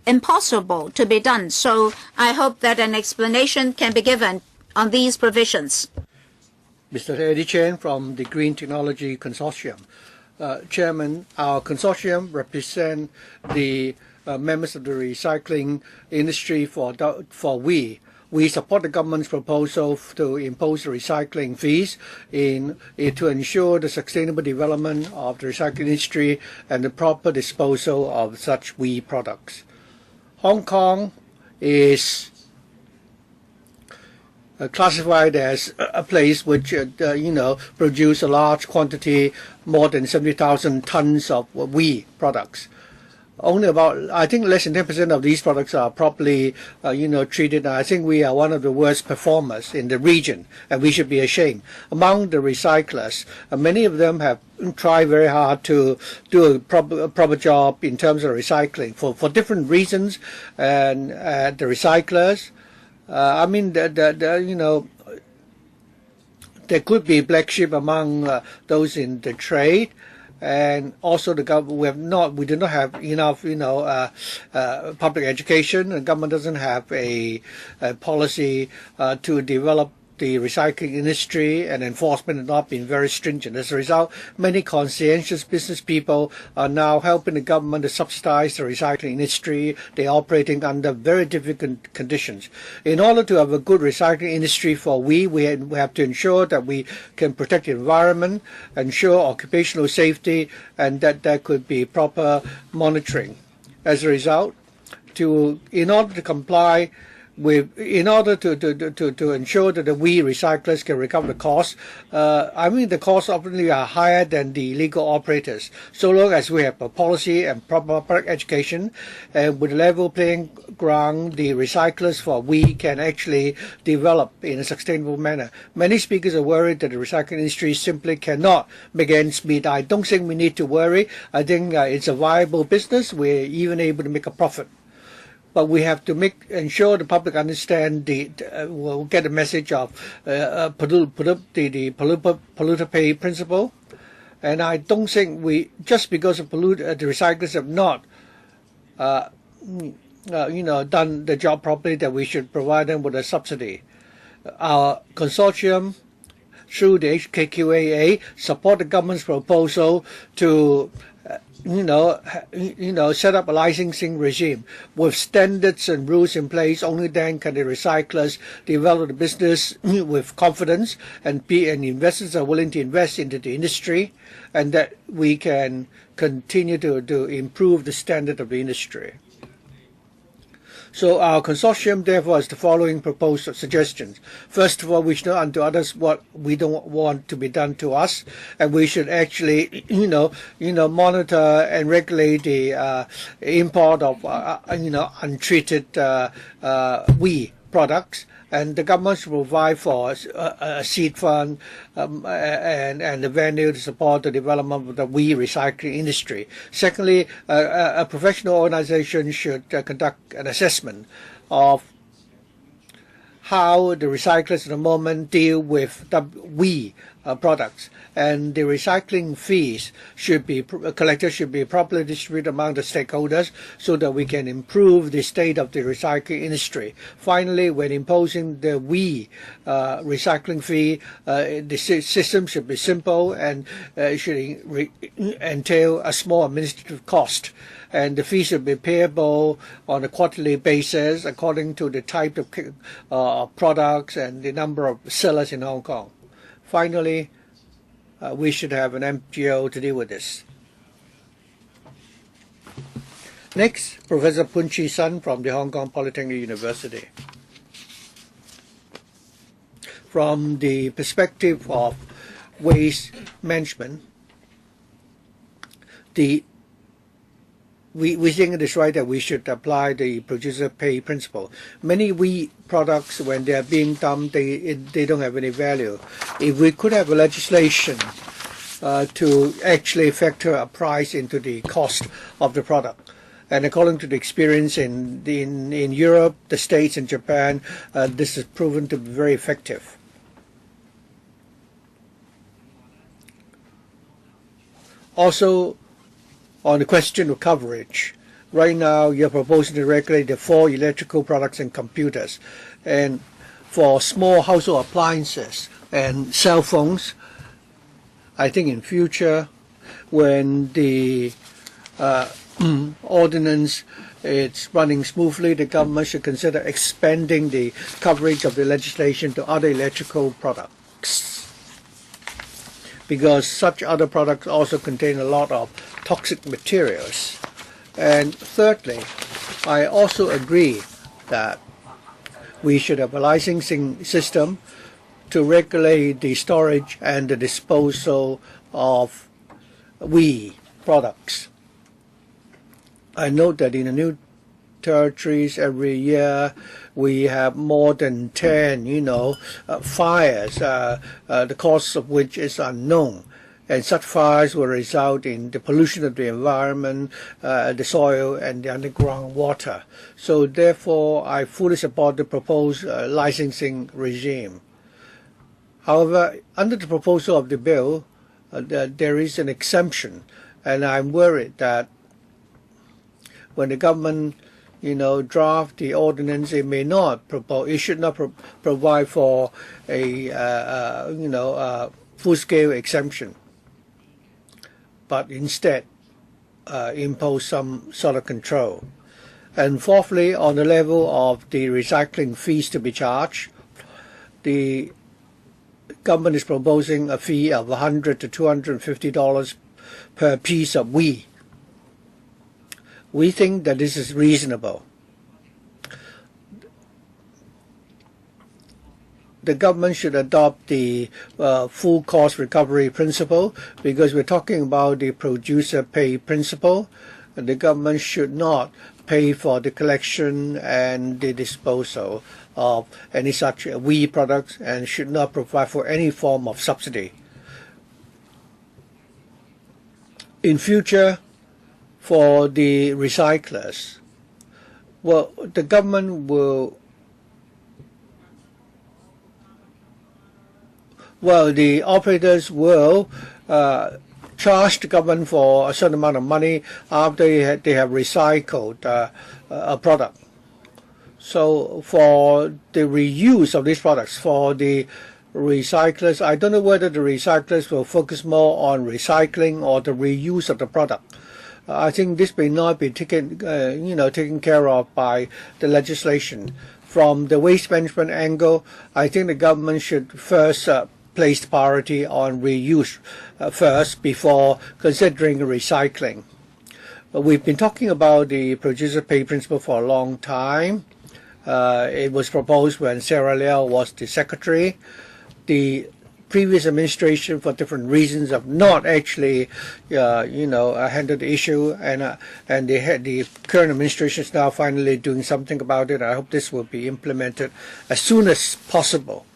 Speaker 2: impossible to be done. So I hope that an explanation can be given on these provisions.
Speaker 3: Mr. Eddie Chen from the Green Technology Consortium. Chairman, our consortium represents the members of the recycling industry for we. We support the government's proposal to impose recycling fees to ensure the sustainable development of the recycling industry and the proper disposal of such WE products. Hong Kong is classified as a place which produce a large quantity, more than 70,000 tons of WE products. Only about, I think, less than 10% of these products are properly, treated. I think we are one of the worst performers in the region, and we should be ashamed. Among the recyclers, many of them have tried very hard to do a proper job in terms of recycling for different reasons. And the recyclers, there could be black sheep among those in the trade. And also the government, we do not have enough, public education. The government doesn't have a policy to develop the recycling industry, and enforcement has not been very stringent. As a result, many conscientious business people are now helping the government to subsidize the recycling industry. They are operating under very difficult conditions. In order to have a good recycling industry for we have to ensure that we can protect the environment, ensure occupational safety, and that there could be proper monitoring. As a result, in order to comply in order to ensure that the we recyclers can recover the costs, the costs obviously are higher than the illegal operators. So long as we have a policy and proper public education, with level playing ground, the recyclers for we can actually develop in a sustainable manner. Many speakers are worried that the recycling industry simply cannot make ends meet. I don't think we need to worry. I think it's a viable business. We're even able to make a profit. But we have to ensure the public understand will get the message of the polluter pay principle. And I don't think just because the recyclers have not, done the job properly, that we should provide them with a subsidy. Our consortium, through the HKQAA, support the government's proposal to set up a licensing regime with standards and rules in place. Only then can the recyclers develop the business with confidence, and investors are willing to invest into the industry, and that we can continue to improve the standard of the industry. So our consortium, therefore, has the following proposed suggestions. First of all, we should not undo others what we don't want to be done to us, and we should actually, monitor and regulate the import of, untreated we products. And the government should provide for a seed fund and the venue to support the development of the we recycling industry. Secondly, a professional organization should conduct an assessment of how the recyclers at the moment deal with the we products, and the recycling fees collected should be properly distributed among the stakeholders so that we can improve the state of the recycling industry. Finally, when imposing the we recycling fee, the system should be simple and should entail a small administrative cost, and the fee should be payable on a quarterly basis according to the type of products and the number of sellers in Hong Kong. Finally, we should have an MGO to deal with this. Next, Professor Poon Chee Sun from the Hong Kong Polytechnic University. From the perspective of waste management, we think it is right that we should apply the producer pay principle. Many we products, when they are being dumped, they don't have any value. If we could have a legislation to actually factor a price into the cost of the product, and according to the experience in Europe, the States, and Japan, this has proven to be very effective. Also, on the question of coverage, right now you're proposing to regulate the 4 electrical products and computers. And for small household appliances and cell phones, I think in future, when the ordinance it's running smoothly, the government should consider expanding the coverage of the legislation to other electrical products, because such other products also contain a lot of toxic materials. And thirdly, I also agree that we should have a licensing system to regulate the storage and the disposal of WEEE products. I note that in the new territories every year we have more than 10, fires, the cause of which is unknown. And such fires will result in the pollution of the environment, the soil, and the underground water. So therefore, I fully support the proposed licensing regime. However, under the proposal of the bill, there is an exemption, and I'm worried that when the government, draft the ordinance, it may not propose, it should not provide for a, full-scale exemption, but instead impose some sort of control. And fourthly, on the level of the recycling fees to be charged, the government is proposing a fee of $100 to $250 per piece of WEEE. We think that this is reasonable. The government should adopt the full cost recovery principle, because we're talking about the producer pay principle. The government should not pay for the collection and the disposal of any such WEEE products, and should not provide for any form of subsidy. In future, for the recyclers, well, the government will, the operators will charge the government for a certain amount of money after they have recycled a product. So for the reuse of these products, for the recyclers, I don't know whether the recyclers will focus more on recycling or the reuse of the product. I think this may not be taken care of by the legislation. From the waste management angle, I think the government should first place priority on reuse first before considering recycling. We've been talking about the producer pay principle for a long time. It was proposed when Sarah Liao was the secretary. The previous administration, for different reasons, have not actually, handled the issue, and the current administration is now finally doing something about it. I hope this will be implemented as soon as possible.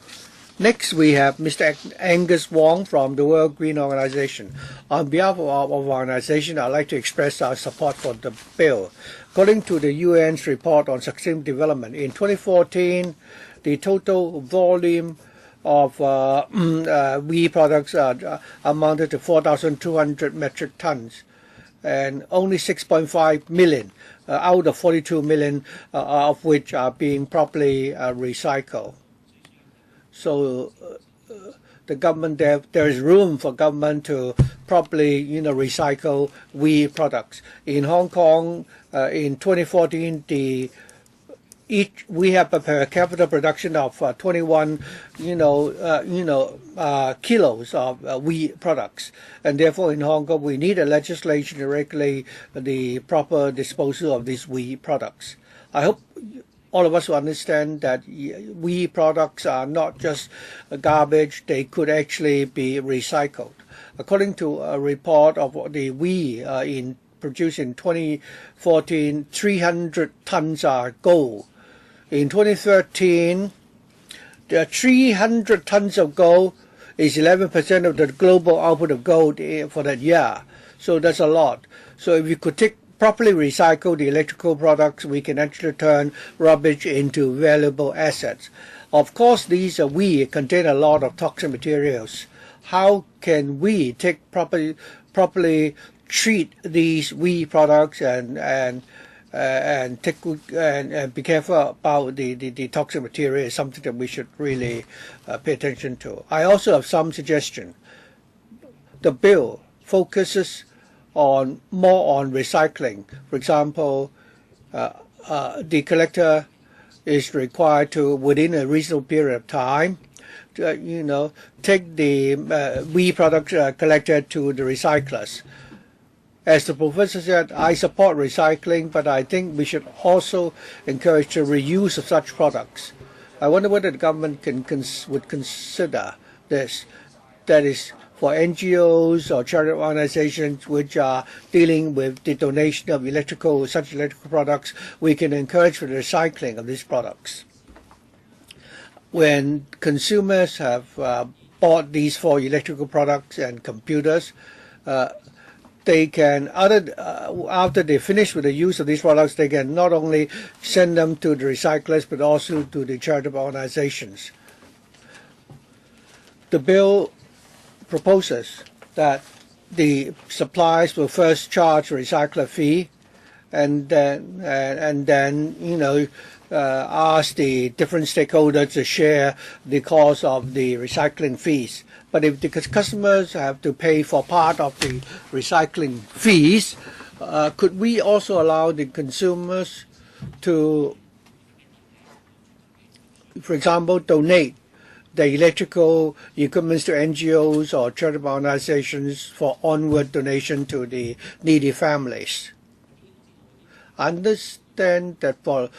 Speaker 3: Next, we have Mr. Angus Wong from the World Green Organization. On behalf of our organization, I'd like to express our support for the bill. According to the UN's report on sustainable development, in 2014, the total volume of WEEE products amounted to 4,200 metric tons, and only 6.5 million out of 42 million of which are being properly recycled. So the government, there is room for government to properly recycle WEEE products. In Hong Kong, in 2014, we have a per capita production of 21 kilos of WEEE products, and therefore in Hong Kong we need a legislation to regulate the proper disposal of these WEEE products. I hope all of us will understand that WEEE products are not just garbage, they could actually be recycled. According to a report of the WEEE produced in 2014, 300 tons are gold. In 2013, the 300 tons of gold is 11% of the global output of gold for that year. So that's a lot. So if you could properly recycle the electrical products, we can actually turn rubbish into valuable assets. Of course, these WEEE contain a lot of toxic materials. How can we properly treat these WEEE products and be careful about the toxic material is something that we should really pay attention to. I also have some suggestion. The bill focuses more on recycling. For example, the collector is required to, within a reasonable period of time, take the we product collected to the recyclers. As the professor said, I support recycling, but I think we should also encourage the reuse of such products. I wonder whether the government would consider this. That is, for NGOs or charitable organizations which are dealing with the donation of such electrical products, we can encourage the recycling of these products. When consumers have bought these for electrical products and computers, they can, after they finish with the use of these products, they can not only send them to the recyclers but also to the charitable organizations. The bill proposes that the suppliers will first charge a recycler fee, and then ask the different stakeholders to share the cost of the recycling fees. But if the customers have to pay for part of the recycling fees, could we also allow the consumers to, for example, donate the electrical equipment to NGOs or charitable organizations for onward donation to the needy families? I understand that for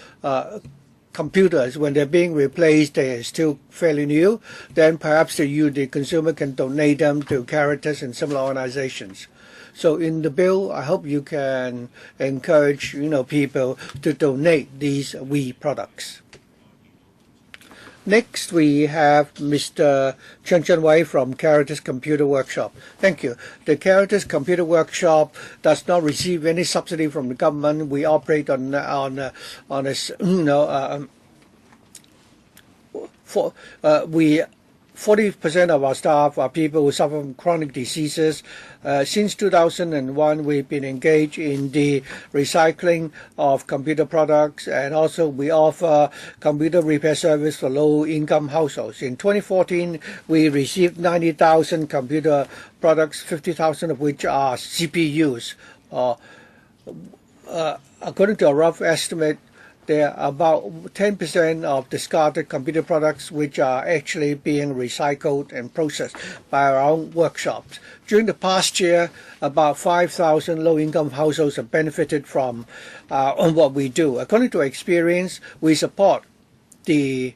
Speaker 3: computers, when they're being replaced, they are still fairly new, then perhaps the consumer can donate them to Caritas and similar organizations. So in the bill, I hope you can encourage people to donate these we products. Next, we have Mr. Shan-shan from Caritas Computer Workshop. Thank you. The Caritas Computer Workshop does not receive any subsidy from the government. We operate on a 40% of our staff are people who suffer from chronic diseases. Since 2001, we've been engaged in the recycling of computer products, and also we offer computer repair service for low-income households. In 2014, we received 90,000 computer products, 50,000 of which are CPUs. According to a rough estimate, there are about 10% of discarded computer products which are actually being recycled and processed by our own workshops. During the past year, about 5,000 low-income households have benefited from what we do. According to experience, we support the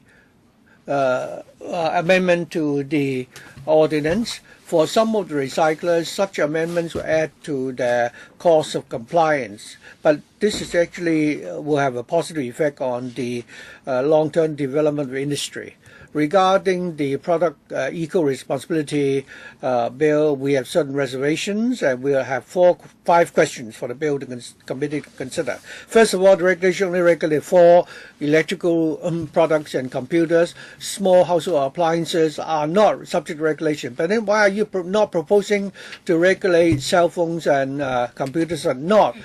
Speaker 3: amendment to the ordinance. For some of the recyclers, such amendments will add to their cost of compliance. But this is actually will have a positive effect on the long-term development of the industry. Regarding the product eco-responsibility bill, we have certain reservations, and we'll have 5 questions for the bill committee to consider. First of all, the regulation only regulates 4 electrical products and computers. Small household appliances are not subject to regulation. But then why are you not proposing to regulate cell phones and computers and not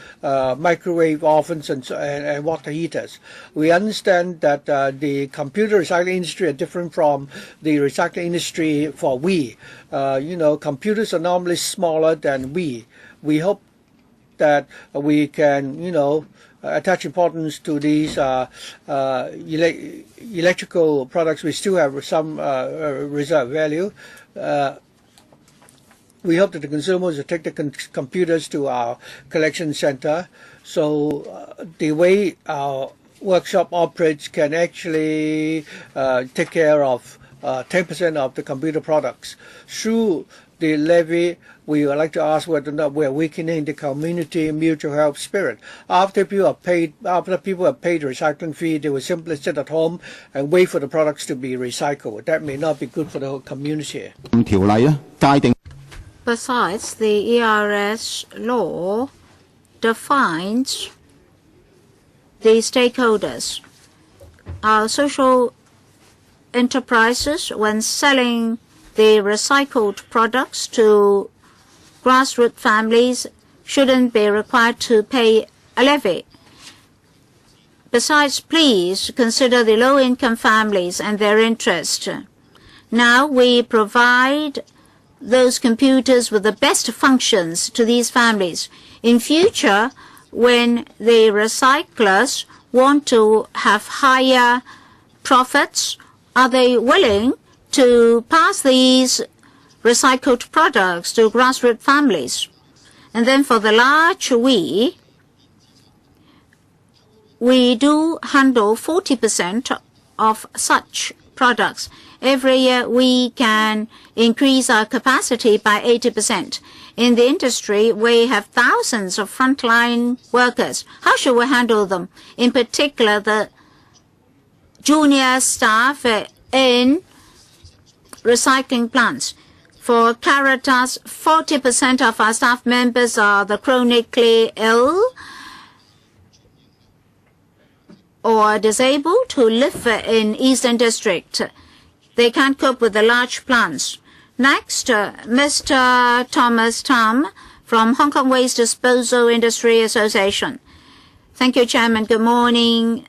Speaker 3: microwave ovens and water heaters? We understand that the computer recycling industry are different from the recycling industry for we. Computers are normally smaller than we. We hope that we can, attach importance to these electrical products. We still have some reserve value. We hope that the consumers will take the computers to our collection center. So the way our workshop operates can actually take care of 10% of the computer products. Through the levy, we would like to ask whether or not we're weakening the community mutual help spirit. After people have paid the recycling fee, they will simply sit at home and wait for the products to be recycled. That may not be good for the whole community.
Speaker 2: Besides, the ERS law defines the stakeholders. Our social enterprises, when selling the recycled products to grassroots families, shouldn't be required to pay a levy. Besides, please consider the low-income families and their interest. Now we provide those computers with the best functions to these families. In future, when the recyclers want to have higher profits, are they willing to pass these recycled products to grassroots families? And then for the large we do handle 40% of such products. Every year we can increase our capacity by 80%. In the industry, we have thousands of frontline workers. How should we handle them? In particular, the junior staff in recycling plants. For Caritas, 40% of our staff members are the chronically ill or disabled who live in Eastern District. They can't cope with the large plants. Next, Mr. Thomas Tam from Hong Kong Waste Disposal Industry Association. Thank you, Chairman. Good morning,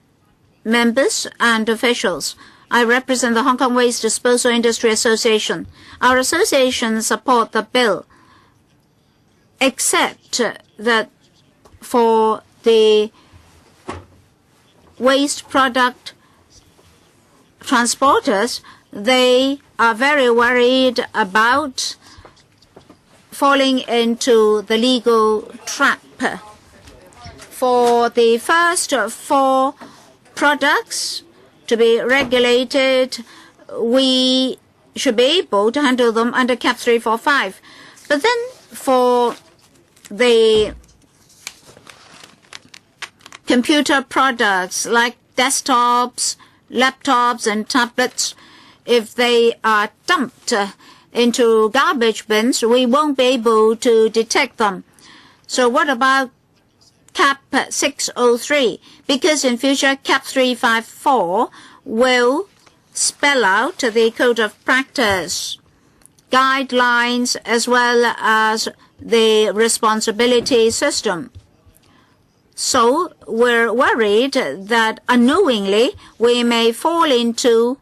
Speaker 2: members and officials. I represent the Hong Kong Waste Disposal Industry Association. Our association supports the bill, except that for the waste product transporters, they are very worried about falling into the legal trap. For the first 4 products to be regulated, we should be able to handle them under Cap 345. But then for the computer products like desktops, laptops and tablets, if they are dumped into garbage bins, we won't be able to detect them. So what about Cap 603? Because in future, Cap 354 will spell out the code of practice, guidelines, as well as the responsibility system. So we're worried that unknowingly we may fall into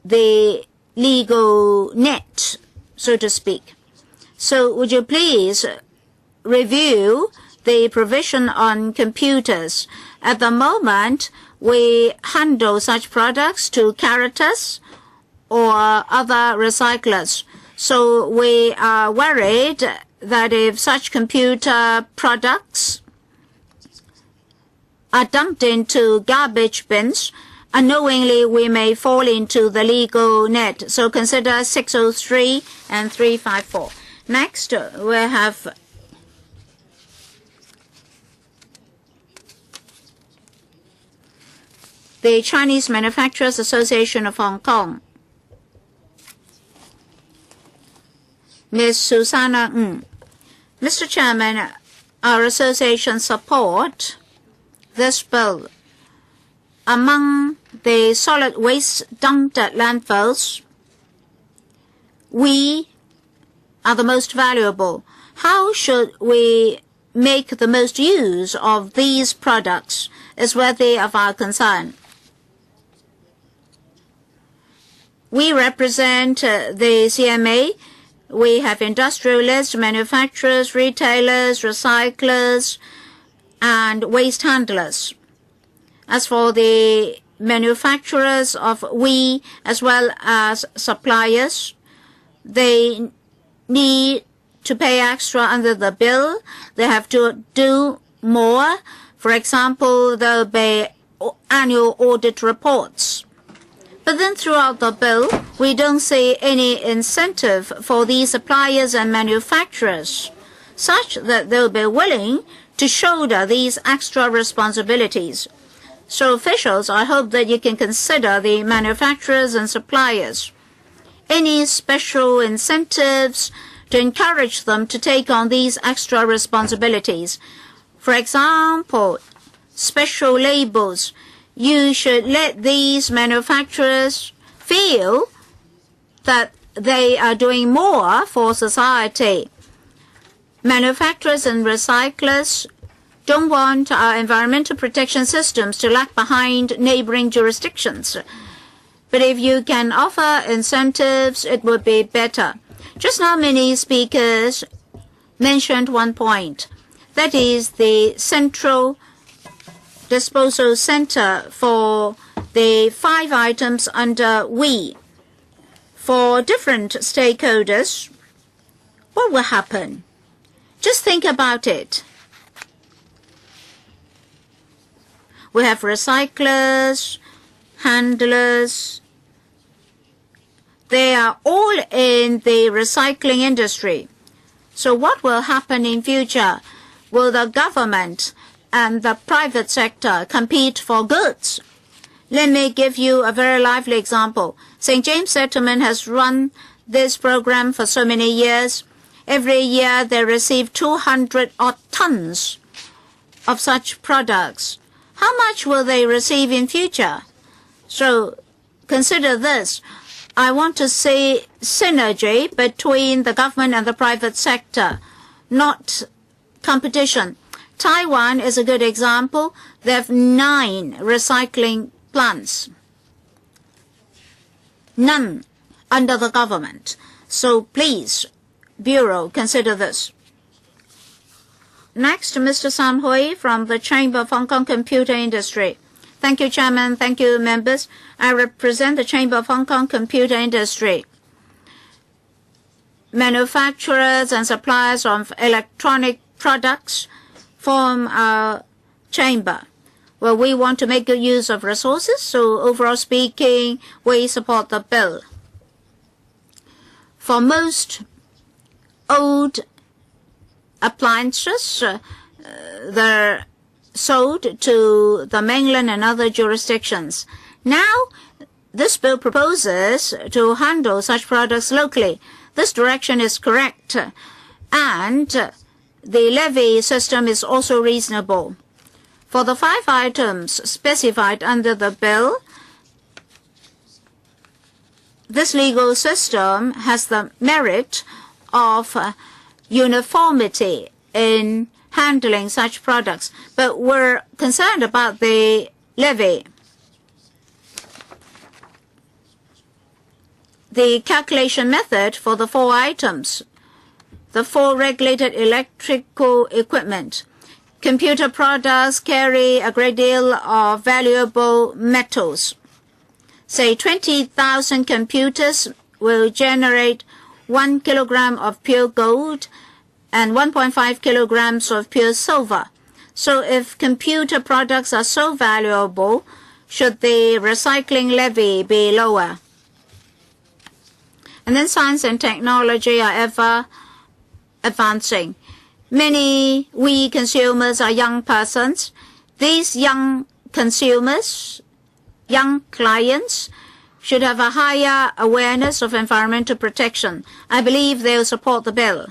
Speaker 2: the legal net, so to speak. So would you please review the provision on computers? At the moment, we handle such products to Caritas or other recyclers. So we are worried that if such computer products are dumped into garbage bins, unknowingly we may fall into the legal net. So consider 603 and 354. Next, we have the Chinese Manufacturers Association of Hong Kong. Ms. Susanna Ng. Mr. Chairman, our association support this bill. Among the solid waste dumped at landfills, we are the most valuable. How should we make the most use of these products is worthy of our concern. We represent the CMA. We have industrialists, manufacturers, retailers, recyclers, and waste handlers. As for the manufacturers of we as well as suppliers, they need to pay extra under the bill. They have to do more. For example, there will be annual audit reports. But then throughout the bill, we don't see any incentive for these suppliers and manufacturers such that they'll be willing to shoulder these extra responsibilities. So officials, I hope that you can consider the manufacturers and suppliers. Any special incentives to encourage them to take on these extra responsibilities. For example, special labels. You should let these manufacturers feel that they are doing more for society. Manufacturers and recyclers don't want our environmental protection systems to lag behind neighboring jurisdictions. But if you can offer incentives, it would be better. Just now, many speakers mentioned one point. That is the central disposal center for the 5 items under we. For different stakeholders, what will happen? Just think about it. We have recyclers, handlers. They are all in the recycling industry. So what will happen in future? Will the government and the private sector compete for goods? Let me give you a very lively example. St. James Settlement has run this program for so many years. Every year they receive 200 odd tons of such products. How much will they receive in future? So consider this. I want to see synergy between the government and the private sector, not competition. Taiwan is a good example. They have 9 recycling plants. None under the government. So please, Bureau, consider this. Next, Mr. Sam Hui from the Chamber of Hong Kong Computer Industry. Thank you, Chairman. Thank you, members. I represent the Chamber of Hong Kong Computer Industry. Manufacturers and suppliers of electronic products form our chamber. Well, we want to make good use of resources, so overall speaking, we support the bill. For most old appliances, they're sold to the mainland and other jurisdictions. Now, this bill proposes to handle such products locally. This direction is correct, and the levy system is also reasonable. For the 5 items specified under the bill, this legal system has the merit of uniformity in handling such products, but we're concerned about the levy. The calculation method for the 4 items, the 4 regulated electrical equipment. Computer products carry a great deal of valuable metals. Say 20,000 computers will generate 1 kilogram of pure gold and 1.5 kilograms of pure silver. So if computer products are so valuable, should the recycling levy be lower? And then science and technology are ever advancing. Many we consumers are young persons. These young consumers, young clients, should have a higher awareness of environmental protection. I believe they will support the bill.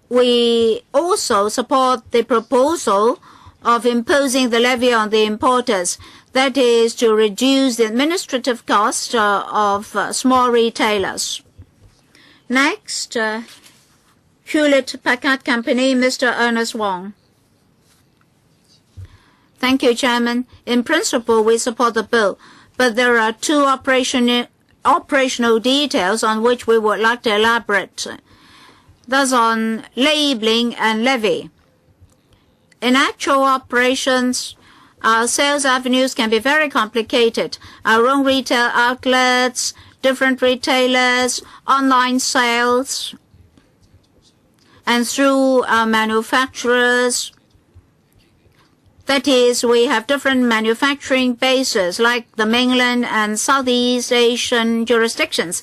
Speaker 2: We also support the proposal of imposing the levy on the importers. That is to reduce the administrative cost of small retailers. Next, Hewlett-Packard Company, Mr. Ernest Wong. Thank you, Chairman. In principle, we support the bill, but there are 2 operational details on which we would like to elaborate. Thus, on labeling and levy. In actual operations, our sales avenues can be very complicated. Our own retail outlets, different retailers, online sales, and through our manufacturers. That is, we have different manufacturing bases like the mainland and Southeast Asian jurisdictions.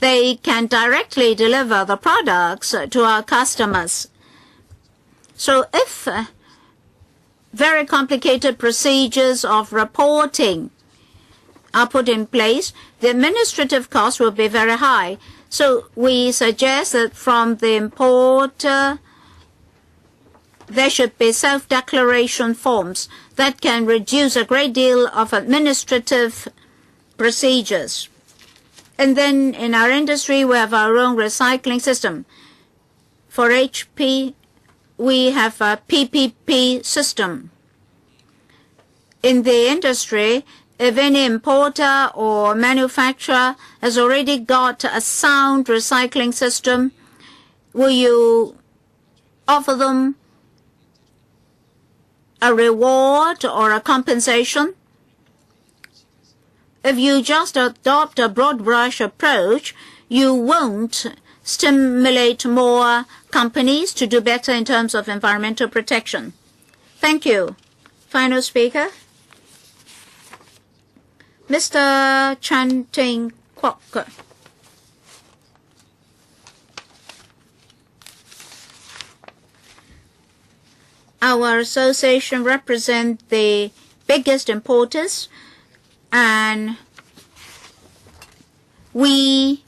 Speaker 2: They can directly deliver the products to our customers. So if very complicated procedures of reporting are put in place, the administrative cost will be very high. So we suggest that from the importer, there should be self-declaration forms that can reduce a great deal of administrative procedures. And then in our industry, we have our own recycling system. For HP, we have a PPP system. In the industry, if any importer or manufacturer has already got a sound recycling system, will you offer them a reward or a compensation? If you just adopt a broad brush approach, you won't stimulate more companies to do better in terms of environmental protection. Thank you. Final speaker, Mr. Chan Ting Kwok. Our association represents the biggest importers, and we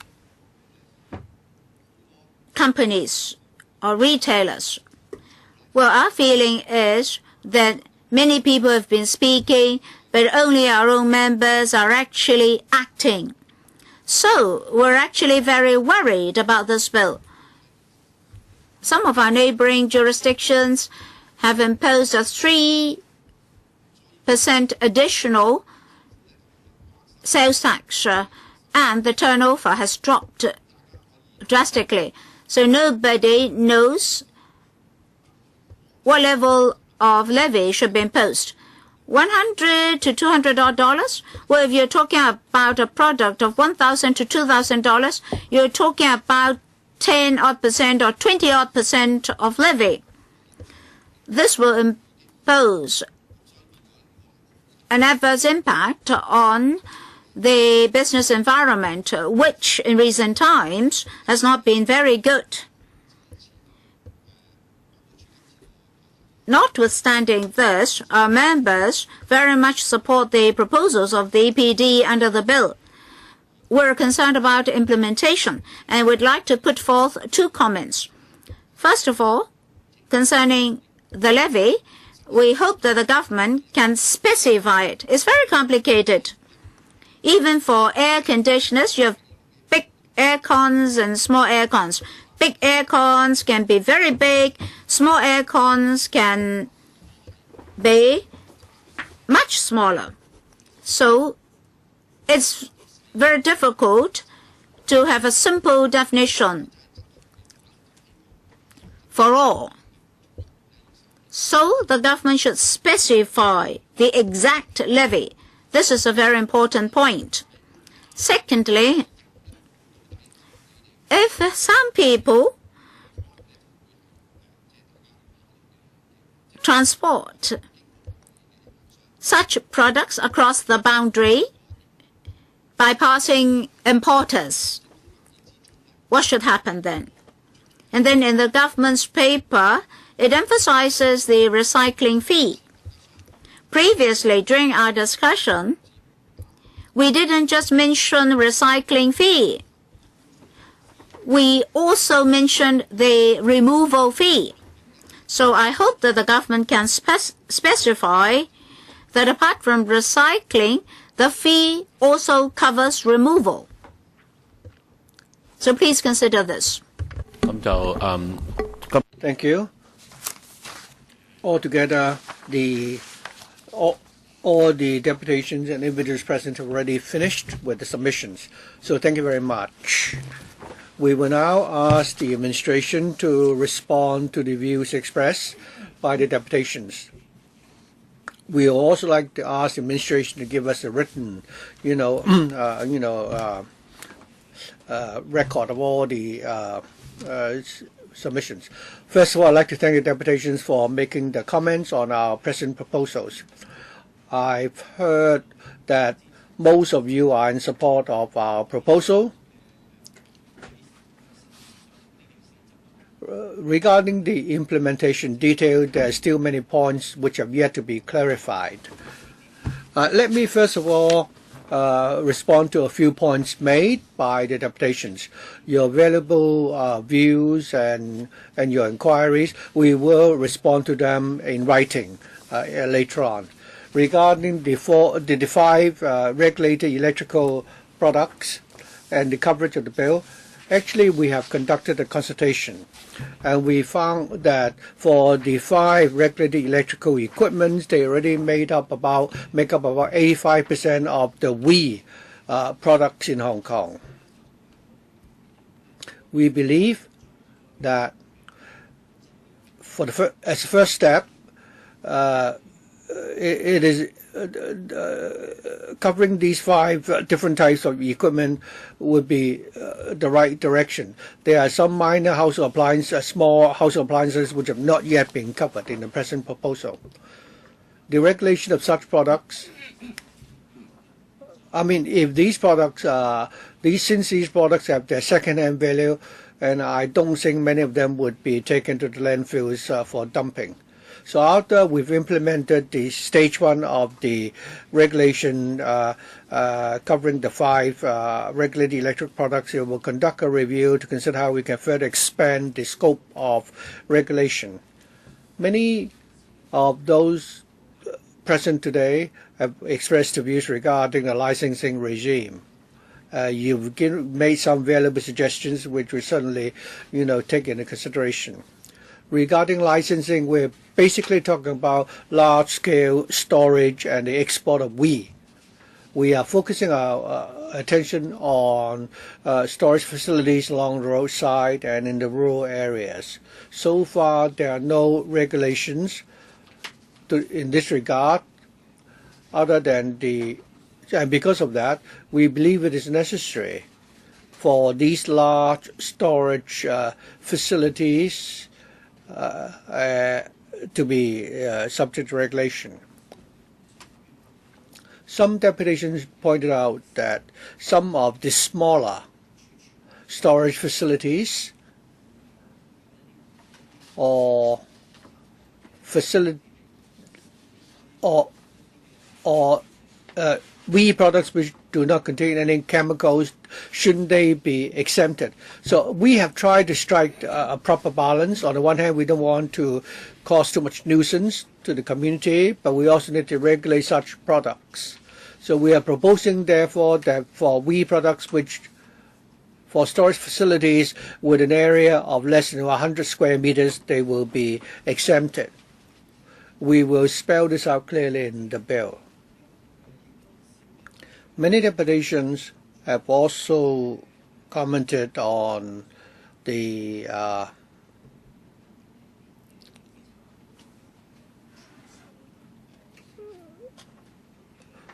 Speaker 2: companies or retailers, well, our feeling is that many people have been speaking, but only our own members are actually acting. So we're actually very worried about this bill. Some of our neighboring jurisdictions have imposed a 3% additional sales tax, and the turnover has dropped drastically. So nobody knows what level of levy should be imposed. $100 to $200. Well, if you're talking about a product of $1,000 to $2,000, you're talking about 10% or 20% of levy. This will impose an adverse impact on the business environment, which in recent times has not been very good. Notwithstanding this, our members very much support the proposals of the EPD under the bill. We're concerned about implementation and would like to put forth 2 comments. First of all, concerning the levy, we hope that the government can specify it. It's very complicated. Even for air conditioners, you have big air cons and small air cons. Big air cons can be very big. Small air cons can be much smaller. So it's very difficult to have a simple definition for all. So the government should specify the exact levy. This is a very important point. Secondly, if some people transport such products across the boundary bypassing importers, what should happen then? And then in the government's paper, it emphasizes the recycling fee. Previously, during our discussion, we didn't just mention recycling fee. We also mentioned the removal fee. So I hope that the government can specify that apart from recycling, the fee also covers removal. So please consider this.
Speaker 3: Thank you. Altogether, all the deputations and individuals present have already finished with the submissions. So thank you very much. We will now ask the administration to respond to the views expressed by the deputations. We will also like to ask the administration to give us a written, record of all the submissions. First of all, I'd like to thank the deputations for making the comments on our present proposals. I've heard that most of you are in support of our proposal. Regarding the implementation detail, there are still many points which have yet to be clarified. Let me first of all respond to a few points made by the deputations. Your valuable views and your inquiries, we will respond to them in writing later on. Regarding the 5 regulated electrical products and the coverage of the bill, actually we have conducted a consultation, and we found that for the 5 regulated electrical equipments, they already make up about 85% of the vide products in Hong Kong. We believe that as a first step, it is covering these 5 different types of equipment would be the right direction. There are some minor household appliances, small household appliances, which have not yet been covered in the present proposal. The regulation of such products, I mean, if these products since these products have their second-hand value, and I don't think many of them would be taken to the landfills for dumping. So after we've implemented the stage 1 of the regulation covering the 5 regulated electric products, we will conduct a review to consider how we can further expand the scope of regulation. Many of those present today have expressed views regarding the licensing regime. You've made some valuable suggestions which we certainly, take into consideration. Regarding licensing, we're basically talking about large-scale storage and the export of we. We are focusing our attention on storage facilities along the roadside and in the rural areas. So far, there are no regulations in this regard, other than and because of that, we believe it is necessary for these large storage facilities to be subject to regulation. Some deputations pointed out that some of the smaller storage facilities or we products which do not contain any chemicals, shouldn't they be exempted? So we have tried to strike a proper balance. On the one hand, we don't want to cause too much nuisance to the community, but we also need to regulate such products. So we are proposing, therefore, that for we products for storage facilities with an area of less than 100 square meters, they will be exempted. We will spell this out clearly in the bill. Many deputations have also commented on the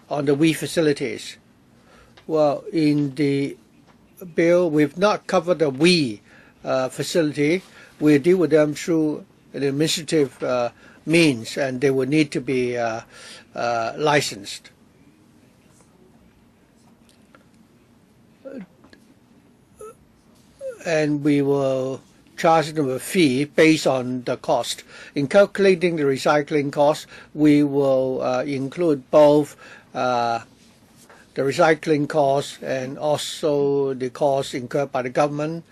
Speaker 3: we facilities. Well, in the bill, we've not covered the we facility. We deal with them through an administrative means, and they will need to be licensed. And we will charge them a fee based on the cost. In calculating the recycling cost, we will include both the recycling cost and also the cost incurred by the government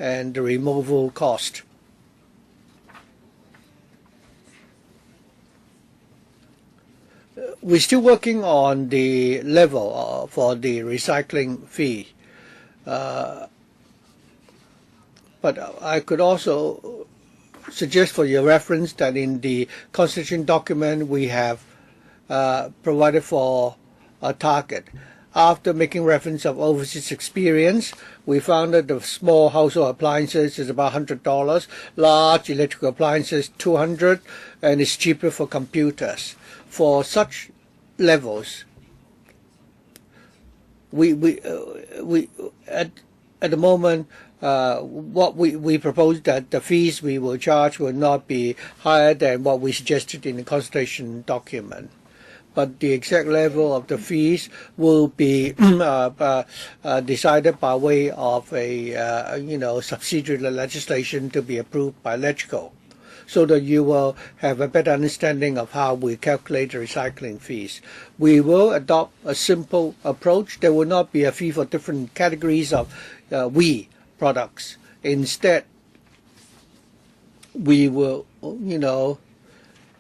Speaker 3: and the removal cost. We're still working on the level for the recycling fee. But I could also suggest for your reference that in the constitution document we have provided for a target. After making reference of overseas experience, we found that the small household appliances is about $100, large electrical appliances $200, and it's cheaper for computers. For such levels, we at the moment, what we propose that the fees we will charge will not be higher than what we suggested in the consultation document. But the exact level of the fees will be decided by way of a subsidiary legislation to be approved by LegCo, so that you will have a better understanding of how we calculate the recycling fees. We will adopt a simple approach. There will not be a fee for different categories of we products. Instead, we will,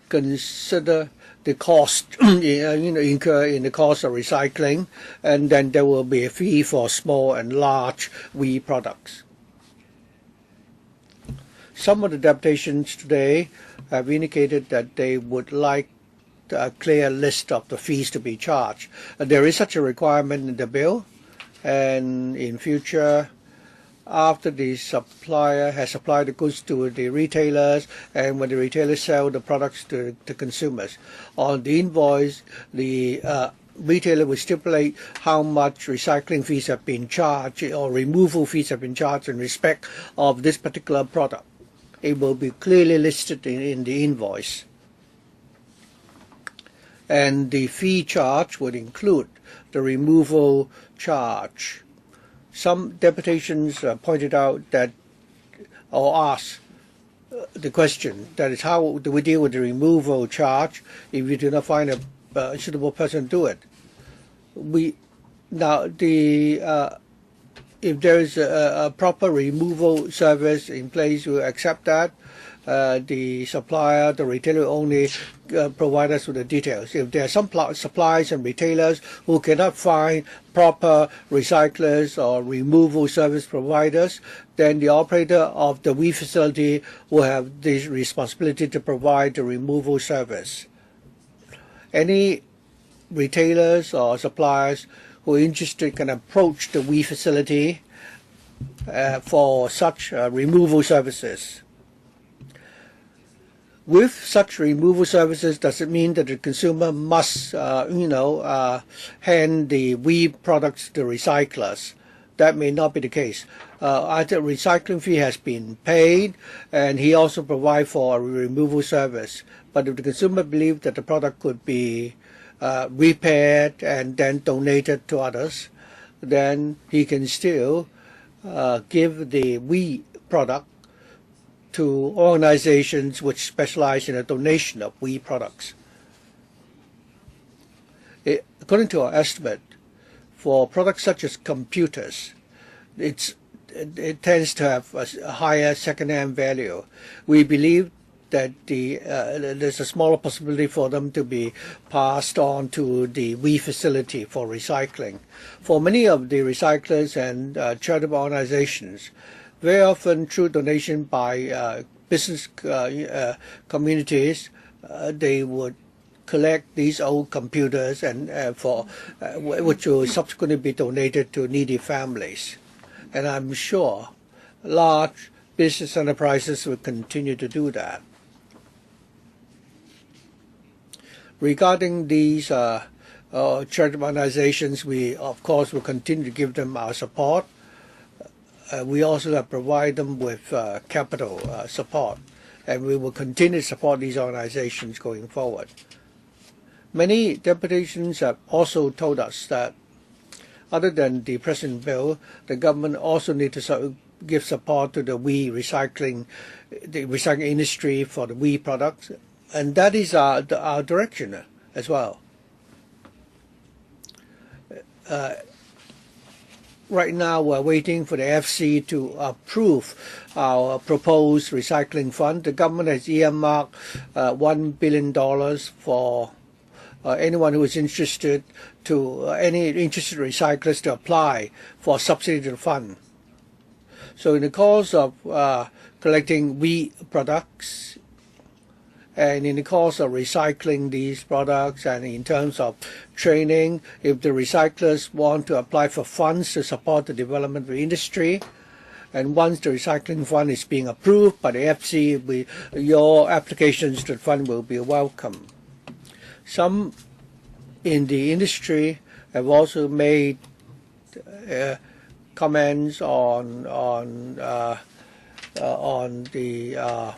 Speaker 3: consider the cost, incur in the cost of recycling, and then there will be a fee for small and large we products. Some of the deputations today have indicated that they would like a clear list of the fees to be charged. There is such a requirement in the bill, and in future after the supplier has supplied the goods to the retailers and when the retailers sell the products to consumers. On the invoice, the retailer will stipulate how much recycling fees have been charged or removal fees have been charged in respect of this particular product. It will be clearly listed in the invoice. And the fee charge would include the removal charge. Some deputations pointed out that, or asked the question, that is, how do we deal with the removal charge if we do not find a suitable person to do it? If there is a proper removal service in place, we accept that. The supplier, the retailer only provide us with the details. If there are some suppliers and retailers who cannot find proper recyclers or removal service providers, then the operator of the WE facility will have the responsibility to provide the removal service. Any retailers or suppliers who are interested can approach the WE facility for such removal services. With such removal services, does it mean that the consumer must, hand the WE products to recyclers? That may not be the case. Either recycling fee has been paid, and he also provides for a removal service. But if the consumer believes that the product could be repaired and then donated to others, then he can still give the WE product to organizations which specialize in the donation of WE products. According to our estimate, for products such as computers, it tends to have a higher second-hand value. We believe that there's a smaller possibility for them to be passed on to the WE facility for recycling. For many of the recyclers and charitable organizations, very often through donation by business communities, they would collect these old computers and which will subsequently be donated to needy families. And I'm sure large business enterprises will continue to do that. Regarding these charitable organizations, we of course will continue to give them our support. We also provide them with capital support, and we will continue to support these organizations going forward. Many deputations have also told us that other than the present bill, the government also needs to give support to the WE recycling industry for the WE products, and that is our direction as well. Right now, we're waiting for the FC to approve our proposed recycling fund. The government has earmarked $1 billion for anyone who is interested any interested recyclers to apply for subsidy to the fund. So in the course of collecting WE products and in the course of recycling these products and in terms of training, if the recyclers want to apply for funds to support the development of the industry, and once the recycling fund is being approved by the FC, your applications to the fund will be welcome. Some in the industry have also made comments on the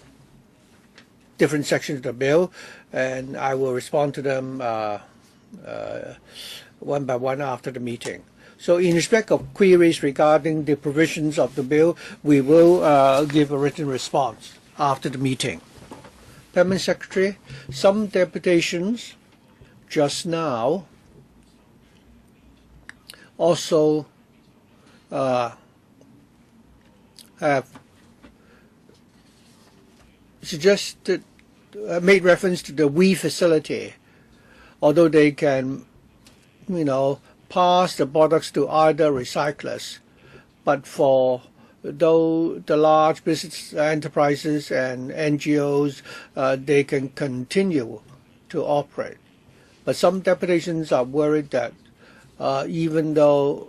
Speaker 3: different sections of the bill, and I will respond to them one by one after the meeting. So in respect of queries regarding the provisions of the bill, we will give a written response after the meeting. Permanent Secretary, some deputations just now also have suggested, made reference to the WE facility, although they can, pass the products to other recyclers, but for the large business enterprises and NGOs, they can continue to operate. But some deputations are worried that even though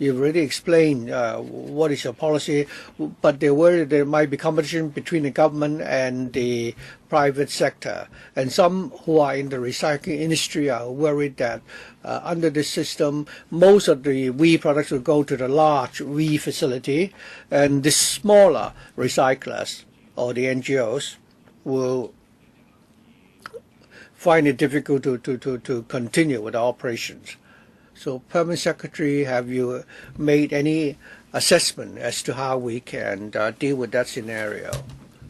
Speaker 3: You've already explained what is your policy, but they worry there might be competition between the government and the private sector. And some who are in the recycling industry are worried that under this system, most of the WE products will go to the large WE facility, and the smaller recyclers or the NGOs will find it difficult to continue with the operations. So, Permanent Secretary, have you made any assessment as to how we can deal with that scenario?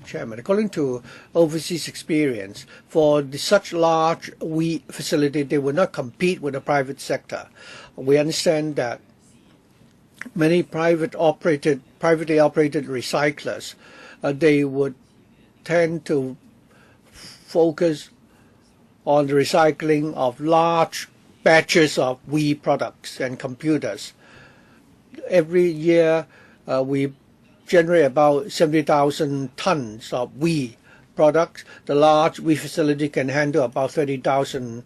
Speaker 3: Chairman, according to overseas experience, for such large WE facility, they will not compete with the private sector. We understand that many privately operated recyclers, they would tend to focus on the recycling of large batches of WE products and computers. Every year, we generate about 70,000 tons of WE products. The large WE facility can handle about 30,000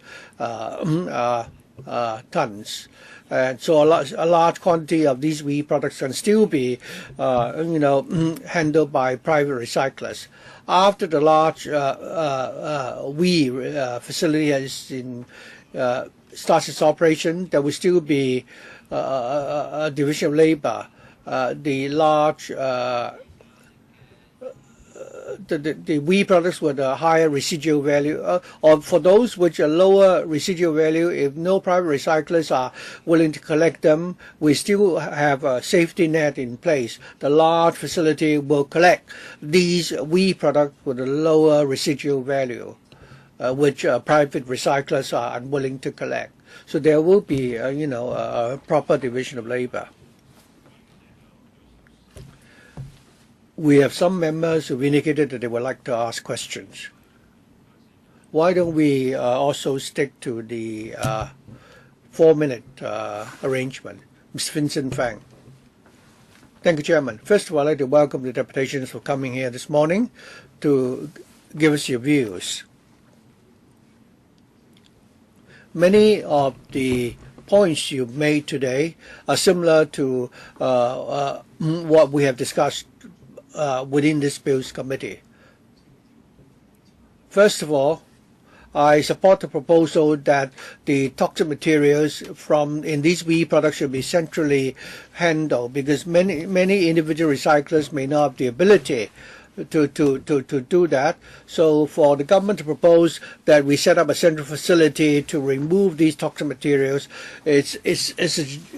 Speaker 3: tons. And so a large quantity of these WE products can still be, handled by private recyclers. After the large WE facility starts its operation, there will still be a division of labor. The large the WE products with a higher residual value, or for those which are lower residual value, if no private recyclers are willing to collect them, we still have a safety net in place. The large facility will collect these WE products with a lower residual value, which private recyclers are unwilling to collect. So there will be, a proper division of labor. We have some members who've indicated that they would like to ask questions. Why don't we also stick to the 4-minute arrangement? Mr. Vincent Fang. Thank you, Chairman. First of all, I'd like to welcome the deputations for coming here this morning to give us your views. Many of the points you made today are similar to what we have discussed within this Bills Committee. First of all, I support the proposal that the toxic materials in these WE products should be centrally handled, because many individual recyclers may not have the ability to do that. So for the government to propose that we set up a central facility to remove these toxic materials, it's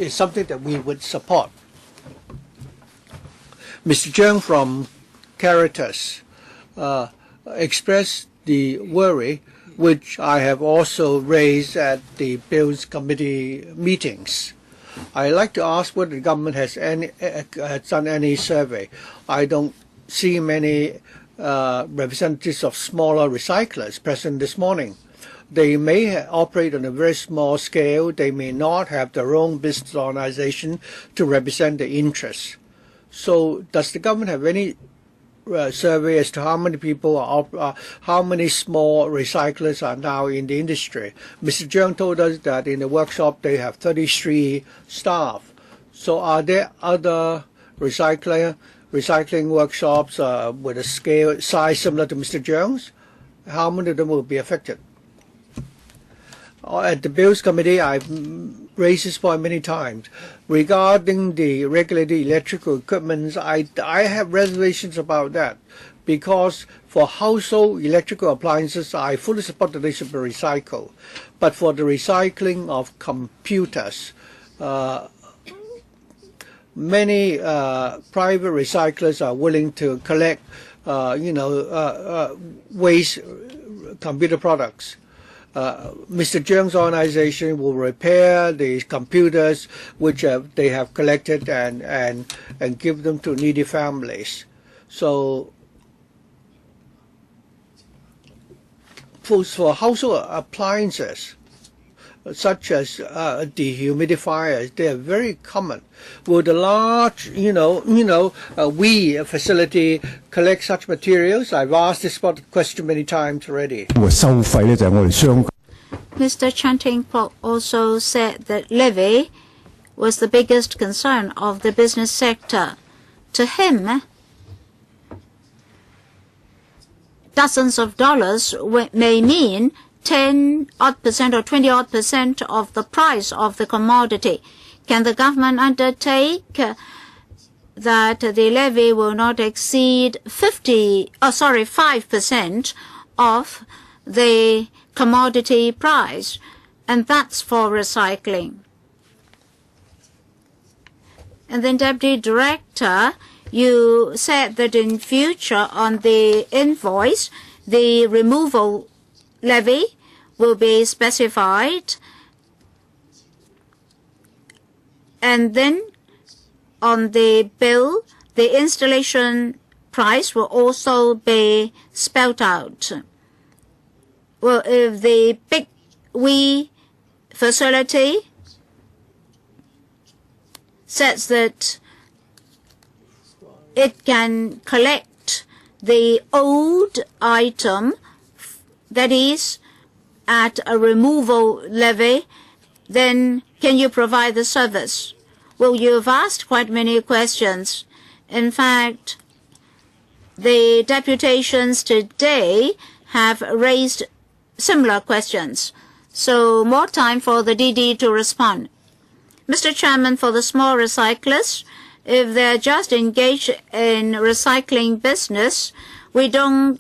Speaker 3: something that we would support. Mr. Chung from Contractors expressed the worry, which I have also raised at the Bills Committee meetings. I'd like to ask whether the government has done any survey. I don't see many representatives of smaller recyclers present this morning. They may operate on a very small scale. They may not have their own business organization to represent the interests. So does the government have any survey as to how many people how many small recyclers are now in the industry? Mr. Chung told us that in the workshop they have 33 staff. So are there other recycling workshops with a size similar to Mr. Chung's? How many of them will be affected? At the Bills Committee, I've raised this point many times. Regarding the regulated electrical equipment, I have reservations about that, because for household electrical appliances, I fully support that they should be recycled. But for the recycling of computers, many private recyclers are willing to collect, waste computer products. Mr. Chung's organization will repair the computers which they have collected and give them to needy families. So for household appliances, such as dehumidifiers, they are very common. Will the large, WE facility collect such materials? I've asked this question many times already.
Speaker 2: Mr. Chanting also said that levy was the biggest concern of the business sector. To him, dozens of dollars may mean 10-odd% or 20-odd% of the price of the commodity. Can the government undertake that the levy will not exceed 5% of the commodity price? And that's for recycling. And then, Deputy Director, you said that in future on the invoice, the removal levy will be specified. And then on the bill, the installation price will also be spelled out. Well, if the big we facility says that it can collect the old item, that is, at a removal levy, then can you provide the service? Well, you've asked quite many questions. In fact, the deputations today have raised similar questions. So more time for the DD to respond. Mr. Chairman, for the small recyclers, if they're just engaged in recycling business, we don't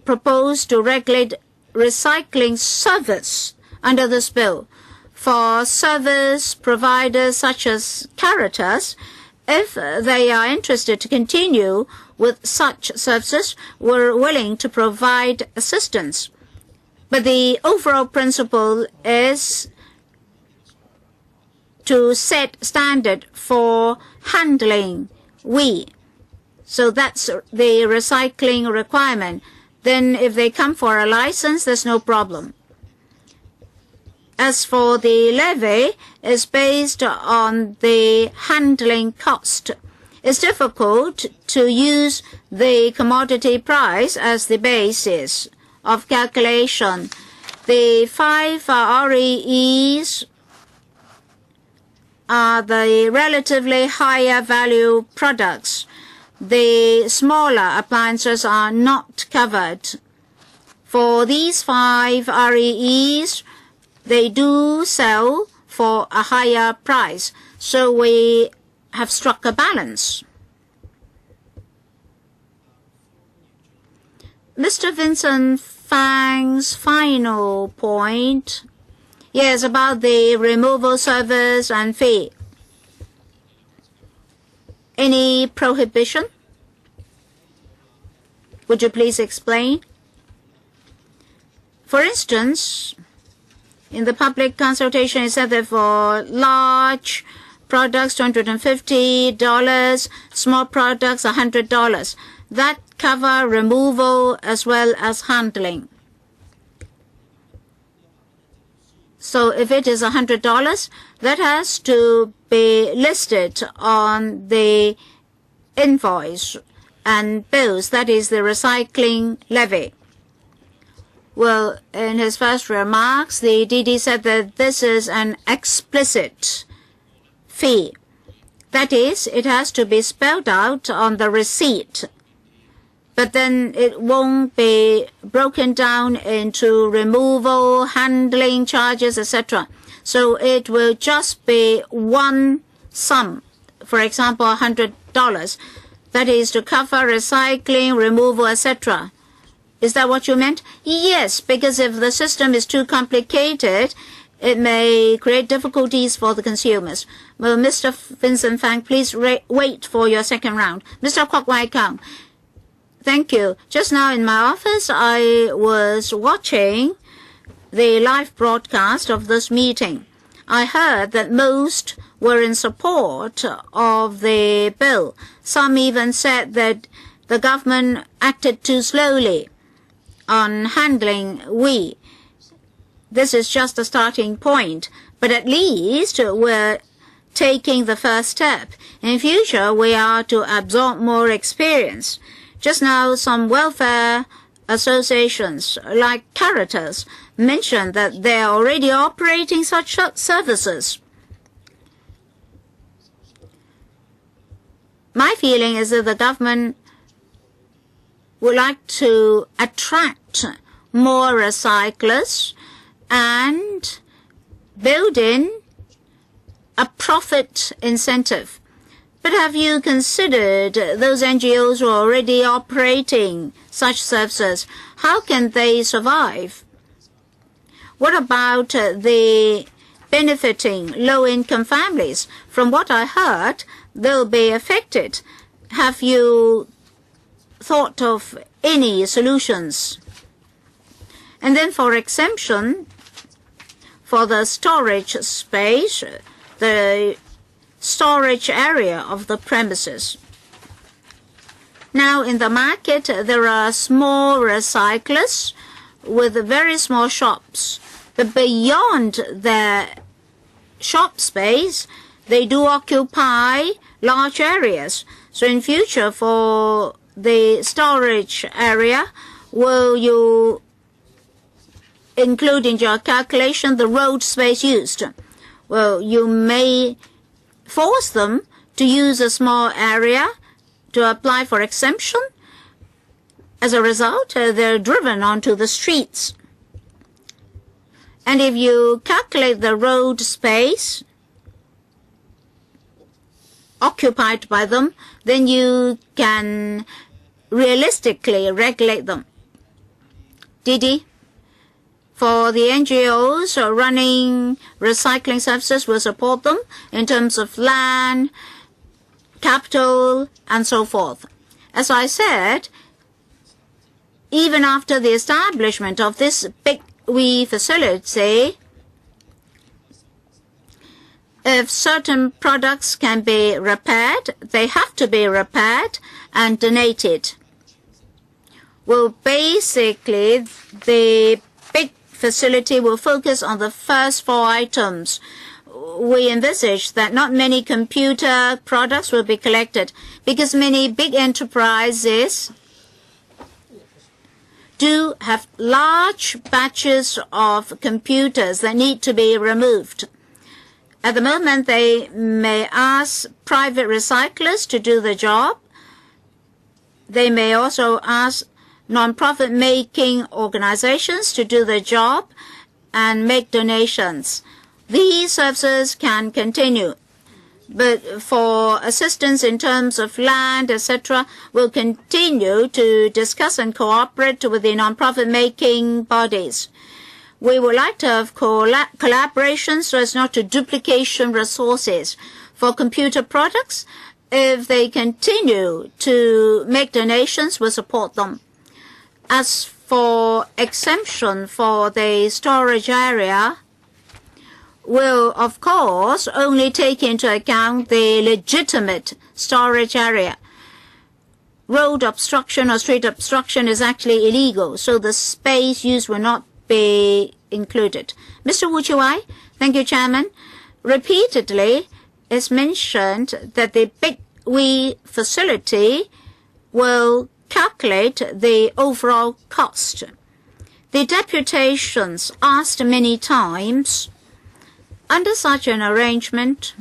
Speaker 2: propose to regulate recycling service under this bill. For service providers such as Contractors, if they are interested to continue with such services, we're willing to provide assistance. But the overall principle is to set standard for handling So that's the recycling requirement. Then if they come for a license, there's no problem. As for the levy, it's based on the handling cost. It's difficult to use the commodity price as the basis of calculation. The 5 REEs are the relatively higher value products. The smaller appliances are not covered. For these 5 REEs, they do sell for a higher price. So we have struck a balance. Mr. Vincent Fang's final point, yes, about the removal service and fee. Any prohibition? Would you please explain? For instance, in the public consultation, it said that for large products, $250, small products, $100. That cover removal as well as handling. So if it is $100, that has to be listed on the invoice and bills. That is the recycling levy. Well, in his first remarks, the DD said that this is an explicit fee. That is, it has to be spelled out on the receipt. But then it won't be broken down into removal, handling charges, etc. So it will just be one sum. For example, $100. That is to cover recycling, removal, etc. Is that what you meant? Yes, because if the system is too complicated, it may create difficulties for the consumers. Well, Mr. Vincent Fang, please wait for your second round. Mr. Kwok Wai Kang. Thank you. Just now in my office, I was watching the live broadcast of this meeting. I heard that most were in support of the bill. Some even said that the government acted too slowly on handling This is just a starting point, but at least we're taking the first step. In future, we are to absorb more experience. Just now, some welfare associations like Contractors mentioned that they are already operating such services. My feeling is that the government would like to attract more recyclers and build in a profit incentive. But have you considered those NGOs who are already operating such services? How can they survive? What about the benefiting low-income families? From what I heard, they'll be affected. Have you thought of any solutions? And then for exemption, for the storage space, the storage area of the premises. Now in the market, there are small recyclers with very small shops. But beyond their shop space, they do occupy large areas. So in future, for the storage area, will you include in your calculation the road space used? Well, you may force them to use a small area to apply for exemption. As a result, they're driven onto the streets. And if you calculate the road space occupied by them, then you can realistically regulate them. Didi, for the NGOs running recycling services, will support them in terms of land, capital, and so forth. As I said, even after the establishment of this big facility, if certain products can be repaired, they have to be repaired and donated. Well, basically, the big facility will focus on the first 4 items. We envisage that not many computer products will be collected because many big enterprises do have large batches of computers that need to be removed. At the moment, they may ask private recyclers to do the job. They may also ask non-profit making organizations to do the job and make donations. These services can continue. But for assistance in terms of land, etc., we'll continue to discuss and cooperate with the non-profit making bodies. We would like to have collaboration so as not to duplication resources. For computer products, if they continue to make donations, we'll support them. As for exemption for the storage area, will, of course, only take into account the legitimate storage area. Road obstruction or street obstruction is actually illegal, so the space used will not be included. Mr. Wu Chiwai, thank you, Chairman. Repeatedly, it's mentioned that the Big We facility will calculate the overall cost. The deputations asked many times, under such an arrangement,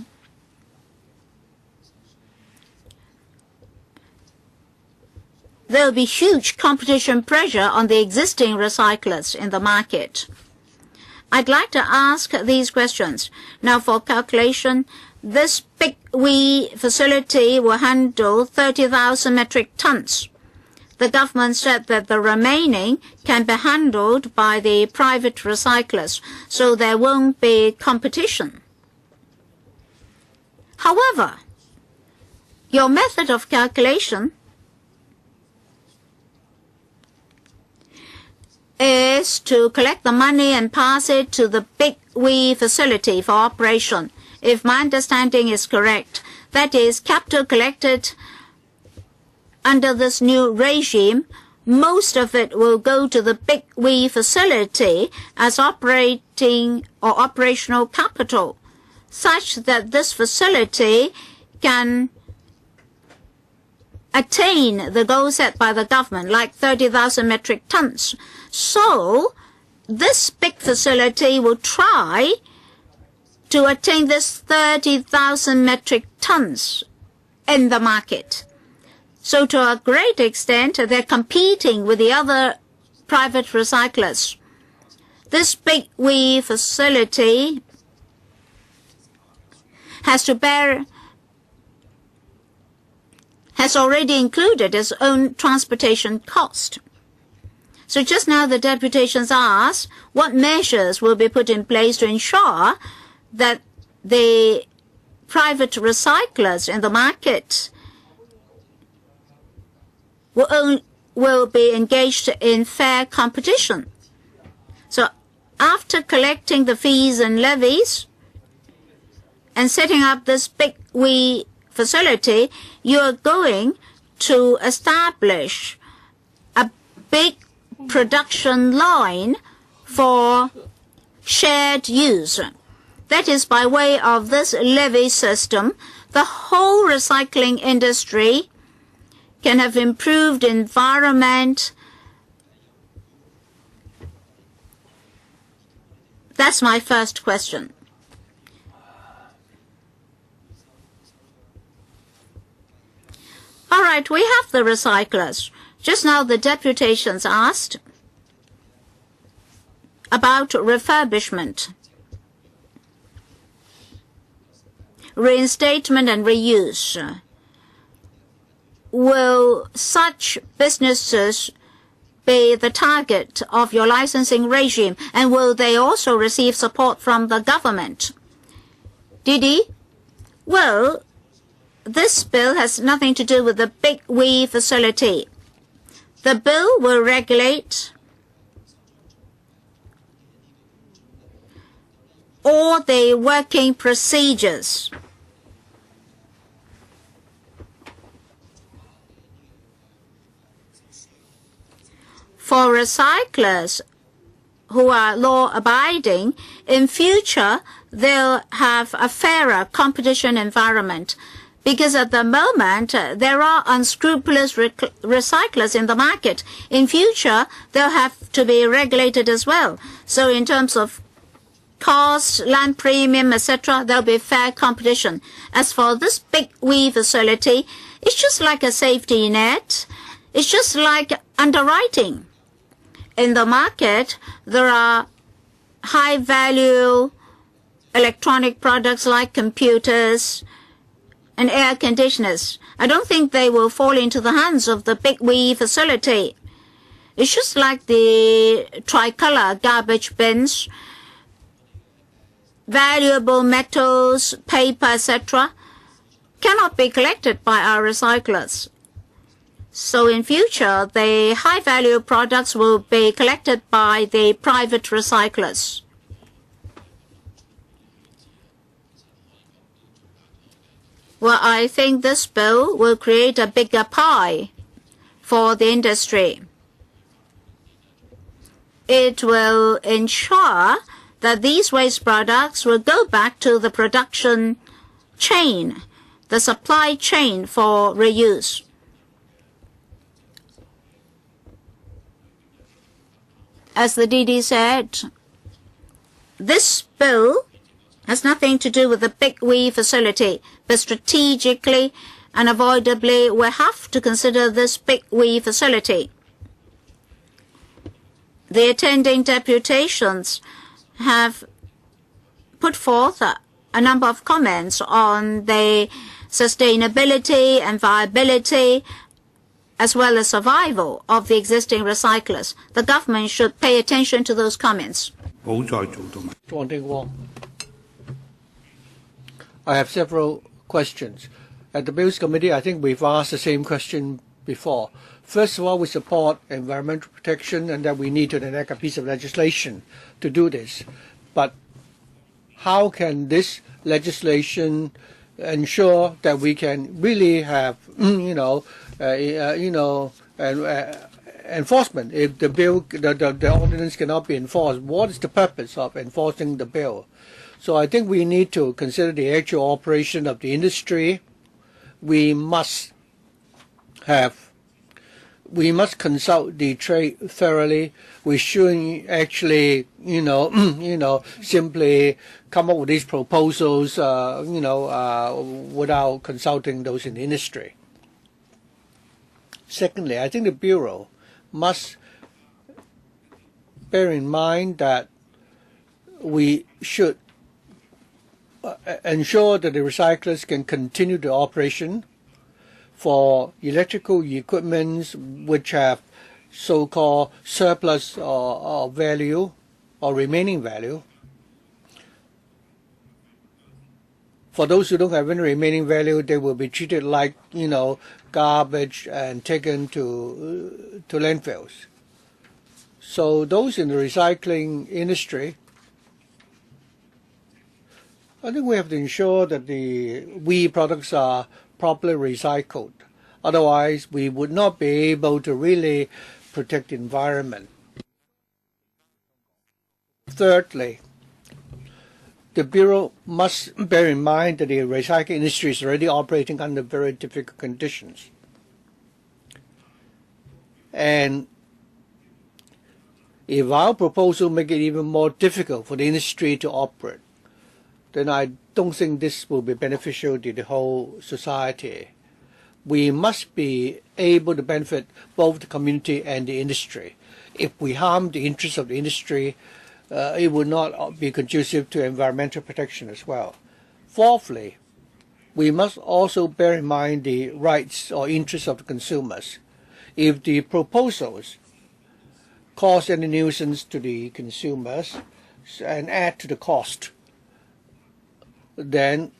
Speaker 2: there will be huge competition pressure on the existing recyclers in the market. I'd like to ask these questions. Now, for calculation, this Big We facility will handle 30,000 metric tons. The government said that the remaining can be handled by the private recyclers, so there won't be competition. However, your method of calculation is to collect the money and pass it to the Big We facility for operation. If my understanding is correct, that is, capital collected under this new regime, most of it will go to the Big We facility as operating or operational capital, such that this facility can attain the goal set by the government, like 30,000 metric tons. So this big facility will try to attain this 30,000 metric tons in the market. So to a great extent, they're competing with the other private recyclers. This big we facility has already included its own transportation cost. So just now the deputations asked what measures will be put in place to ensure that the private recyclers in the market will be engaged in fair competition. So after collecting the fees and levies and setting up this big we facility, you are going to establish a big production line for shared use. That is, by way of this levy system, the whole recycling industry can have improved environment. That's my first question. All right, we have the recyclers. Just now the deputations asked about refurbishment, reinstatement and reuse. Will such businesses be the target of your licensing regime, and will they also receive support from the government? Didi? Well, this bill has nothing to do with the big we facility. The bill will regulate all the working procedures. For recyclers who are law-abiding, in future they'll have a fairer competition environment, because at the moment there are unscrupulous recyclers in the market. In future, they'll have to be regulated as well. So in terms of cost, land premium, etc., there'll be fair competition. As for this big we facility, it's just like a safety net. It's just like underwriting. In the market, there are high-value electronic products like computers and air conditioners. I don't think they will fall into the hands of the big we facility. It's just like the tricolor garbage bins, valuable metals, paper, etc., cannot be collected by our recyclers. So in future, the high-value products will be collected by the private recyclers. Well, I think this bill will create a bigger pie for the industry. It will ensure that these waste products will go back to the production chain, the supply chain for reuse. As the DD said, this bill has nothing to do with the big we facility, but strategically, unavoidably, we have to consider this big we facility. The attending deputations have put forth a number of comments on the sustainability and viability as well as survival of the existing recyclers. The government should pay attention to those comments.
Speaker 3: I have several questions. At the Bills Committee, I think we've asked the same question before. First of all, we support environmental protection and that we need to enact a piece of legislation to do this. But how can this legislation ensure that we can really have, enforcement? If the bill, the ordinance cannot be enforced, what is the purpose of enforcing the bill? So I think we need to consider the actual operation of the industry. We must have we must consult the trade thoroughly. We shouldn't actually, simply come up with these proposals, without consulting those in the industry. Secondly, I think the Bureau must bear in mind that we should ensure that the recyclers can continue the operation for electrical equipments which have so-called surplus or value or remaining value. For those who don't have any remaining value, they will be treated like, garbage and taken to landfills. So those in the recycling industry, I think we have to ensure that the products are properly recycled. Otherwise, we would not be able to really protect the environment. Thirdly, the Bureau must bear in mind that the recycling industry is already operating under very difficult conditions. And if our proposal make it even more difficult for the industry to operate, then I don't think this will be beneficial to the whole society. We must be able to benefit both the community and the industry. If we harm the interests of the industry, it would not be conducive to environmental protection as well. Fourthly, we must also bear in mind the rights or interests of the consumers. If the proposals cause any nuisance to the consumers and add to the cost, then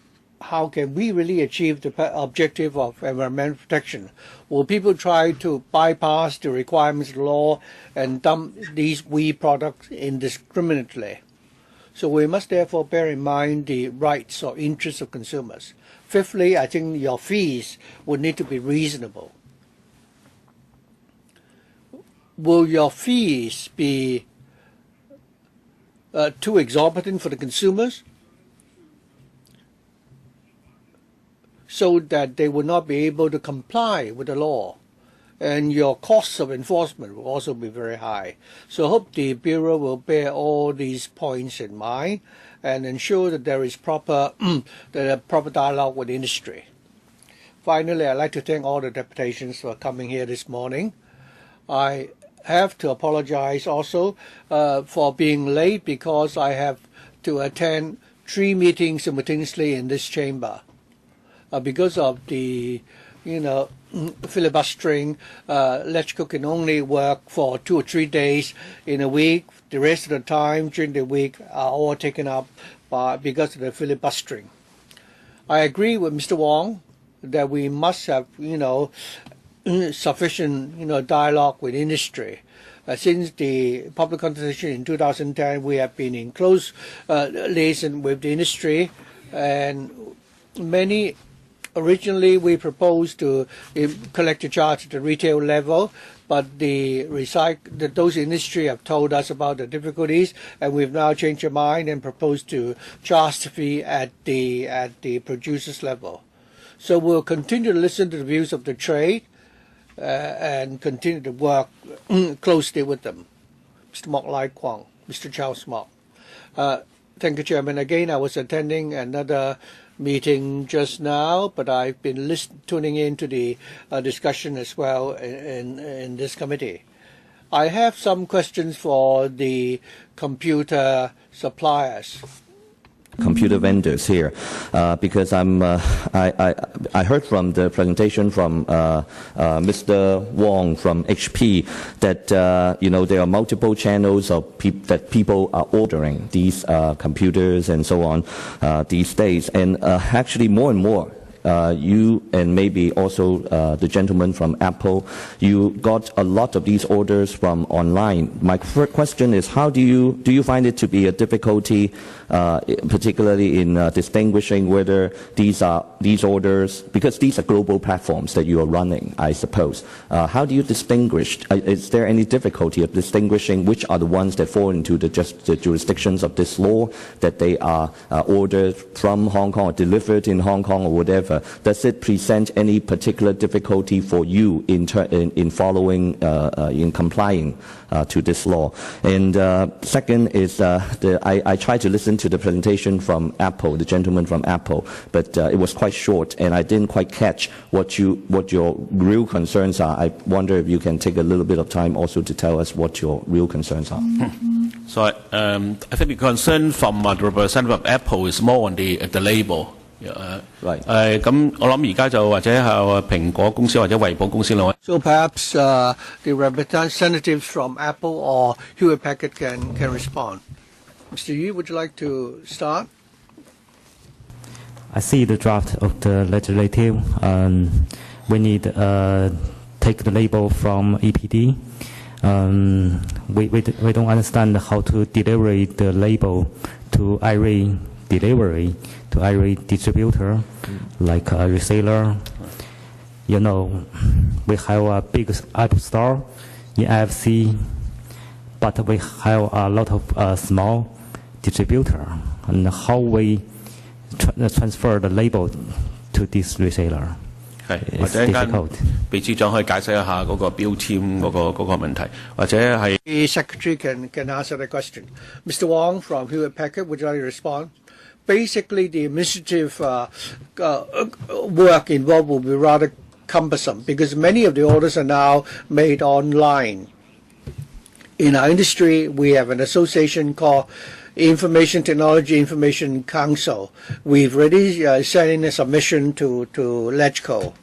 Speaker 3: how can we really achieve the objective of environmental protection? Will people try to bypass the requirements of the law and dump these products indiscriminately? So we must therefore bear in mind the rights or interests of consumers. Fifthly, I think your fees would need to be reasonable. Will your fees be too exorbitant for the consumers, so that they will not be able to comply with the law? And your costs of enforcement will also be very high. So I hope the Bureau will bear all these points in mind and ensure that there is proper dialogue with the industry. Finally, I'd like to thank all the deputations for coming here this morning. I have to apologize also for being late because I have to attend 3 meetings simultaneously in this chamber. Because of the, filibustering, electrical can only work for 2 or 3 days in a week. The rest of the time during the week are all taken up because of the filibustering. I agree with Mr. Wong that we must have, sufficient, dialogue with industry. Since the public consultation in 2010, we have been in close liaison with the industry, and originally we proposed to collect a charge at the retail level, but those industry have told us about the difficulties, and we've now changed our mind and proposed to charge the fee at the producer's level. So we'll continue to listen to the views of the trade and continue to work closely with them. Mr. Mok Lai Kwong, Mr. Charles Mok. Thank you, Chairman. Again, I was attending another meeting just now, but I've been tuning into the discussion as well in this committee. I have some questions for the computer suppliers.
Speaker 6: Computer vendors here, because I heard from the presentation from Mr. Wong from HP that there are multiple channels of that people are ordering these computers and so on these days, and actually more and more. You and maybe also the gentleman from Apple, you got a lot of these orders from online. My first question is, how do you find it to be a difficulty, particularly in distinguishing whether these orders, because these are global platforms that you are running, I suppose. How do you distinguish? Is there any difficulty of distinguishing which are the ones that fall into the jurisdictions of this law, that they are ordered from Hong Kong or delivered in Hong Kong or whatever? whatever, does it present any particular difficulty for you in following, in complying to this law? And second is, I tried to listen to the presentation from Apple, the gentleman from Apple, but it was quite short, and I didn't quite catch what your real concerns are. I wonder if you can take a little bit of time also to tell us what your real concerns are.
Speaker 1: So I think the concern from the representative of Apple is more on the label.
Speaker 6: Right.
Speaker 1: 咁我諗而家就或者係蘋果公司或者維保公司兩位。
Speaker 3: So perhaps the representatives from Apple or Hewlett Packard can respond. Mr. Yu, would you like to start?
Speaker 5: I see the draft of the legislative. We need take the label from EPD. We don't understand how to deliver the label to every delivery, to every distributor, like a reseller. You know, we have a big Apple store in FC, but we have a lot of small distributor. And how we transfer the label to this reseller?
Speaker 1: 係，或者間秘書長可以解釋一下嗰個標籤嗰個問題，或者係。
Speaker 3: The Secretary can answer the question. Mr. Wong from Hewlett Packard, would you like to respond? Basically, the administrative work involved will be rather cumbersome because many of the orders are now made online. In our industry, we have an association called Information Technology Information Council. We've already sent in a submission to LegCo.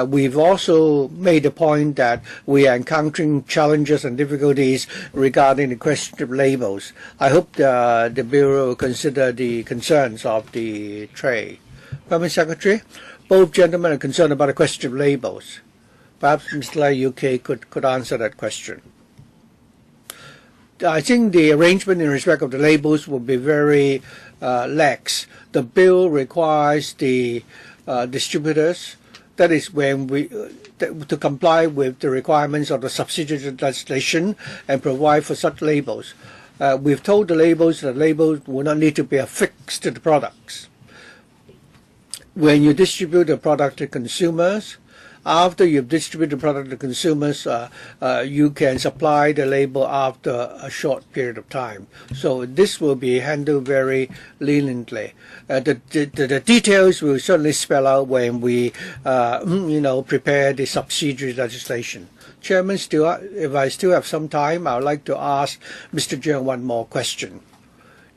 Speaker 3: We've also made a point that we are encountering challenges and difficulties regarding the question of labels. I hope the Bureau will consider the concerns of the trade. Permanent Secretary, both gentlemen are concerned about the question of labels. Perhaps Mr. Lai UK could answer that question. I think the arrangement in respect of the labels will be very lax. The bill requires the distributors, that is when we to comply with the requirements of the subsidiary legislation and provide for such labels. We've told the labels that labels will not need to be affixed to the products. When you distribute the product to consumers, after you've distributed the product to consumers, you can supply the label after a short period of time. So this will be handled very leniently. The details will certainly spell out when we, prepare the subsidiary legislation. Chairman, if I still have some time, I would like to ask Mr. Cheung one more question.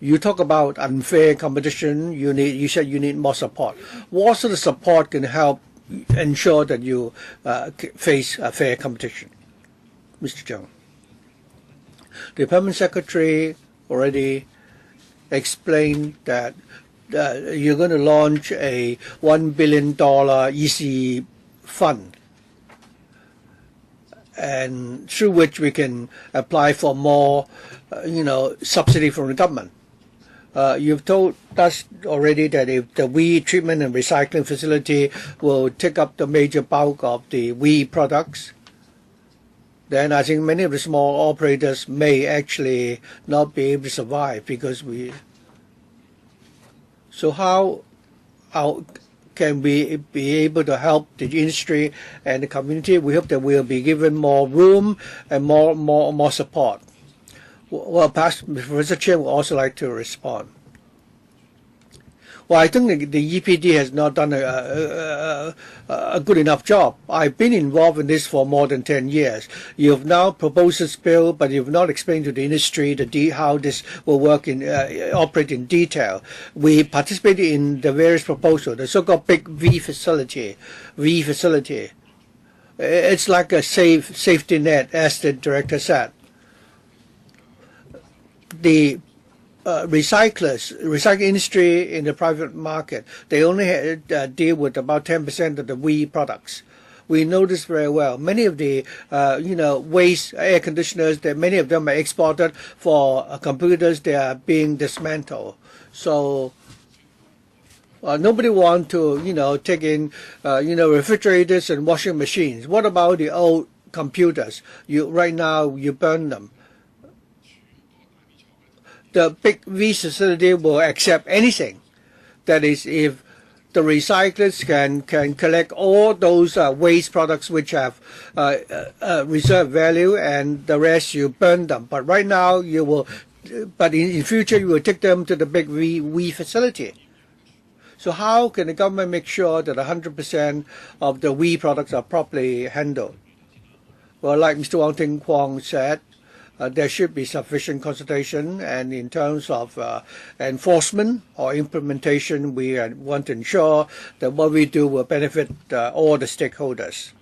Speaker 3: You talk about unfair competition. You said you need more support. What sort of support can help ensure that you face a fair competition? Mr. Cheung. The Permanent Secretary already explained that you're going to launch a $1 billion EC fund, and through which we can apply for more, subsidy from the government. You've told us already that if the WE treatment and recycling facility will take up the major bulk of the WE products, then I think many of the small operators may actually not be able to survive because So how can we be able to help the industry and the community? We hope that we'll be given more room and more support. Well, perhaps Professor Chen would also like to respond. Well, I think the EPD has not done a good enough job. I've been involved in this for more than 10 years. You've now proposed this bill, but you've not explained to the industry how this will work operate in detail. We participated in the various proposals, the so-called big V facility. It's like a safety net, as the director said. The recycling industry in the private market, they only deal with about 10% of the WE products. We know this very well. Many of the waste air conditioners, many of them are exported for computers. They are being dismantled. So nobody wants to take in refrigerators and washing machines. What about the old computers? Right now you burn them. The big V facility will accept anything. That is, if the recyclers can collect all those waste products which have reserve value, and the rest you burn them. But right now you will, but in future you will take them to the big we facility. So how can the government make sure that 100% of the we products are properly handled? Well, like Mr. Wong Ting Kwong said, there should be sufficient consultation, and in terms of enforcement or implementation, we want to ensure that what we do will benefit all the stakeholders.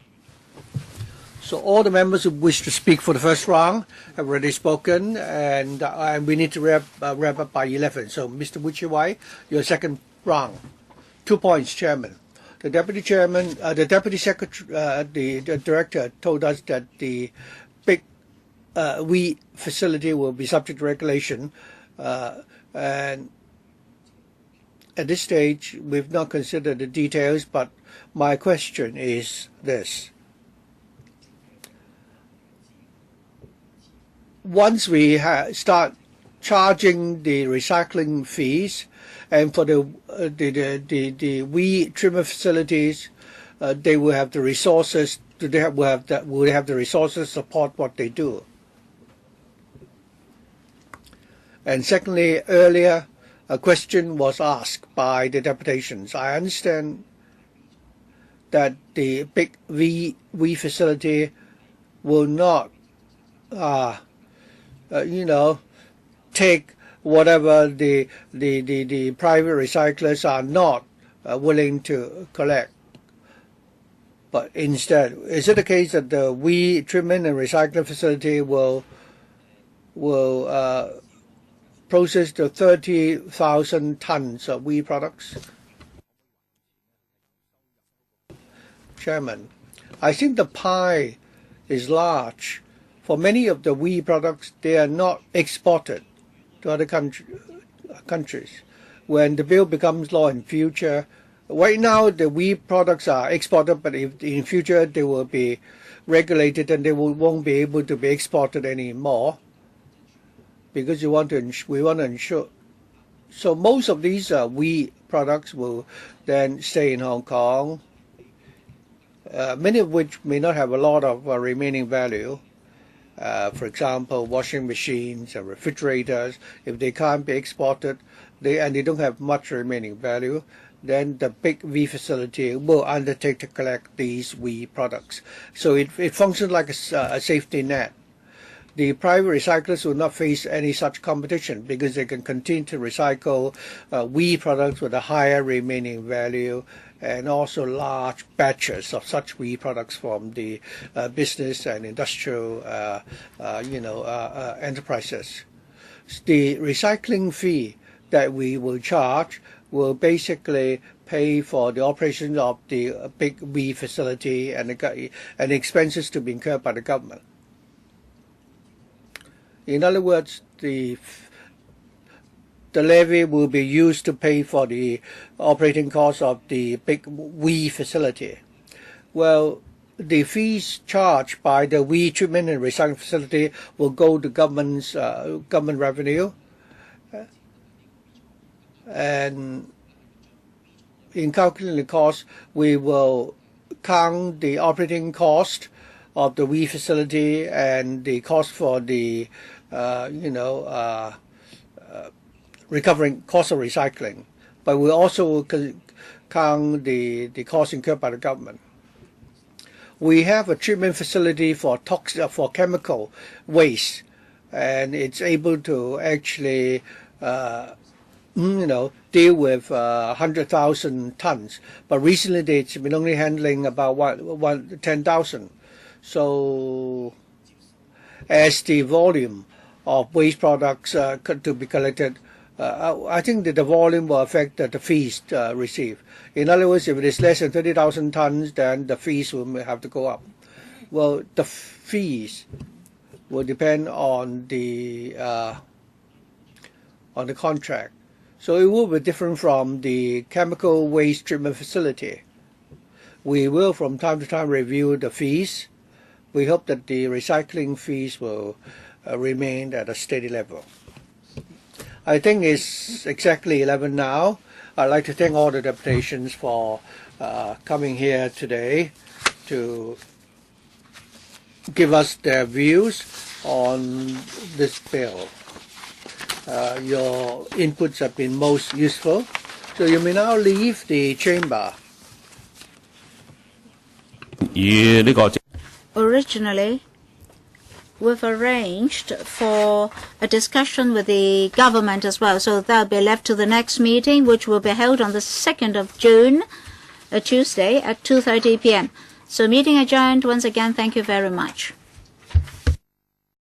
Speaker 3: So all the members who wish to speak for the first round have already spoken, and we need to wrap up by 11. So Mr. Wuchiwai, your second round. 2 points, Chairman. The Deputy Chairman, the Deputy Secretary, the Director told us that the big we facility will be subject to regulation, and at this stage we've not considered the details, but my question is this. Once we start charging the recycling fees, and for the we trimmer facilities, they will have the resources, will have the resources to support what they do. And secondly, earlier a question was asked by the deputations. I understand that the big we facility will not, take whatever the private recyclers are not willing to collect. But instead, is it the case that the we treatment and recycling facility will process the 30,000 tons of we products? Chairman, I think the pie is large. For many of the we products, they are not exported to other countries. When the bill becomes law in future, right now the we products are exported, but if in future they will be regulated and they won't be able to be exported anymore, because we want to ensure. So most of these we products will then stay in Hong Kong, many of which may not have a lot of remaining value. For example, washing machines and refrigerators, if they can't be exported, and they don't have much remaining value, then the big we facility will undertake to collect these we products. So it functions like a safety net. The private recyclers will not face any such competition because they can continue to recycle we products with a higher remaining value, and also large batches of such we products from the business and industrial enterprises. The recycling fee that we will charge will basically pay for the operation of the big we facility and the expenses to be incurred by the government. In other words, the levy will be used to pay for the operating costs of the big we facility. Well, the fees charged by the we treatment and recycling facility will go to government revenue, and in calculating the cost, we will count the operating cost of the we facility and the cost for the recovering cost of recycling, but we also count the cost incurred by the government. We have a treatment facility for chemical waste, and it's able to actually deal with 100,000 tons, but recently it's been only handling about 10,000. So as the volume of waste products to be collected, I think that the volume will affect the fees received. In other words, if it is less than 30,000 tons, then the fees will have to go up. Well, the fees will depend on the contract. So it will be different from the chemical waste treatment facility. We will from time to time review the fees. We hope that the recycling fees will remain at a steady level. I think it's exactly 11 now. I'd like to thank all the deputations for coming here today to give us their views on this bill. Your inputs have been most useful. So you may now leave the chamber.
Speaker 2: Originally, we've arranged for a discussion with the government as well, so that'll be left to the next meeting, which will be held on the 2nd of June, a Tuesday at 2:30 p.m. So meeting adjourned. Once again, thank you very much.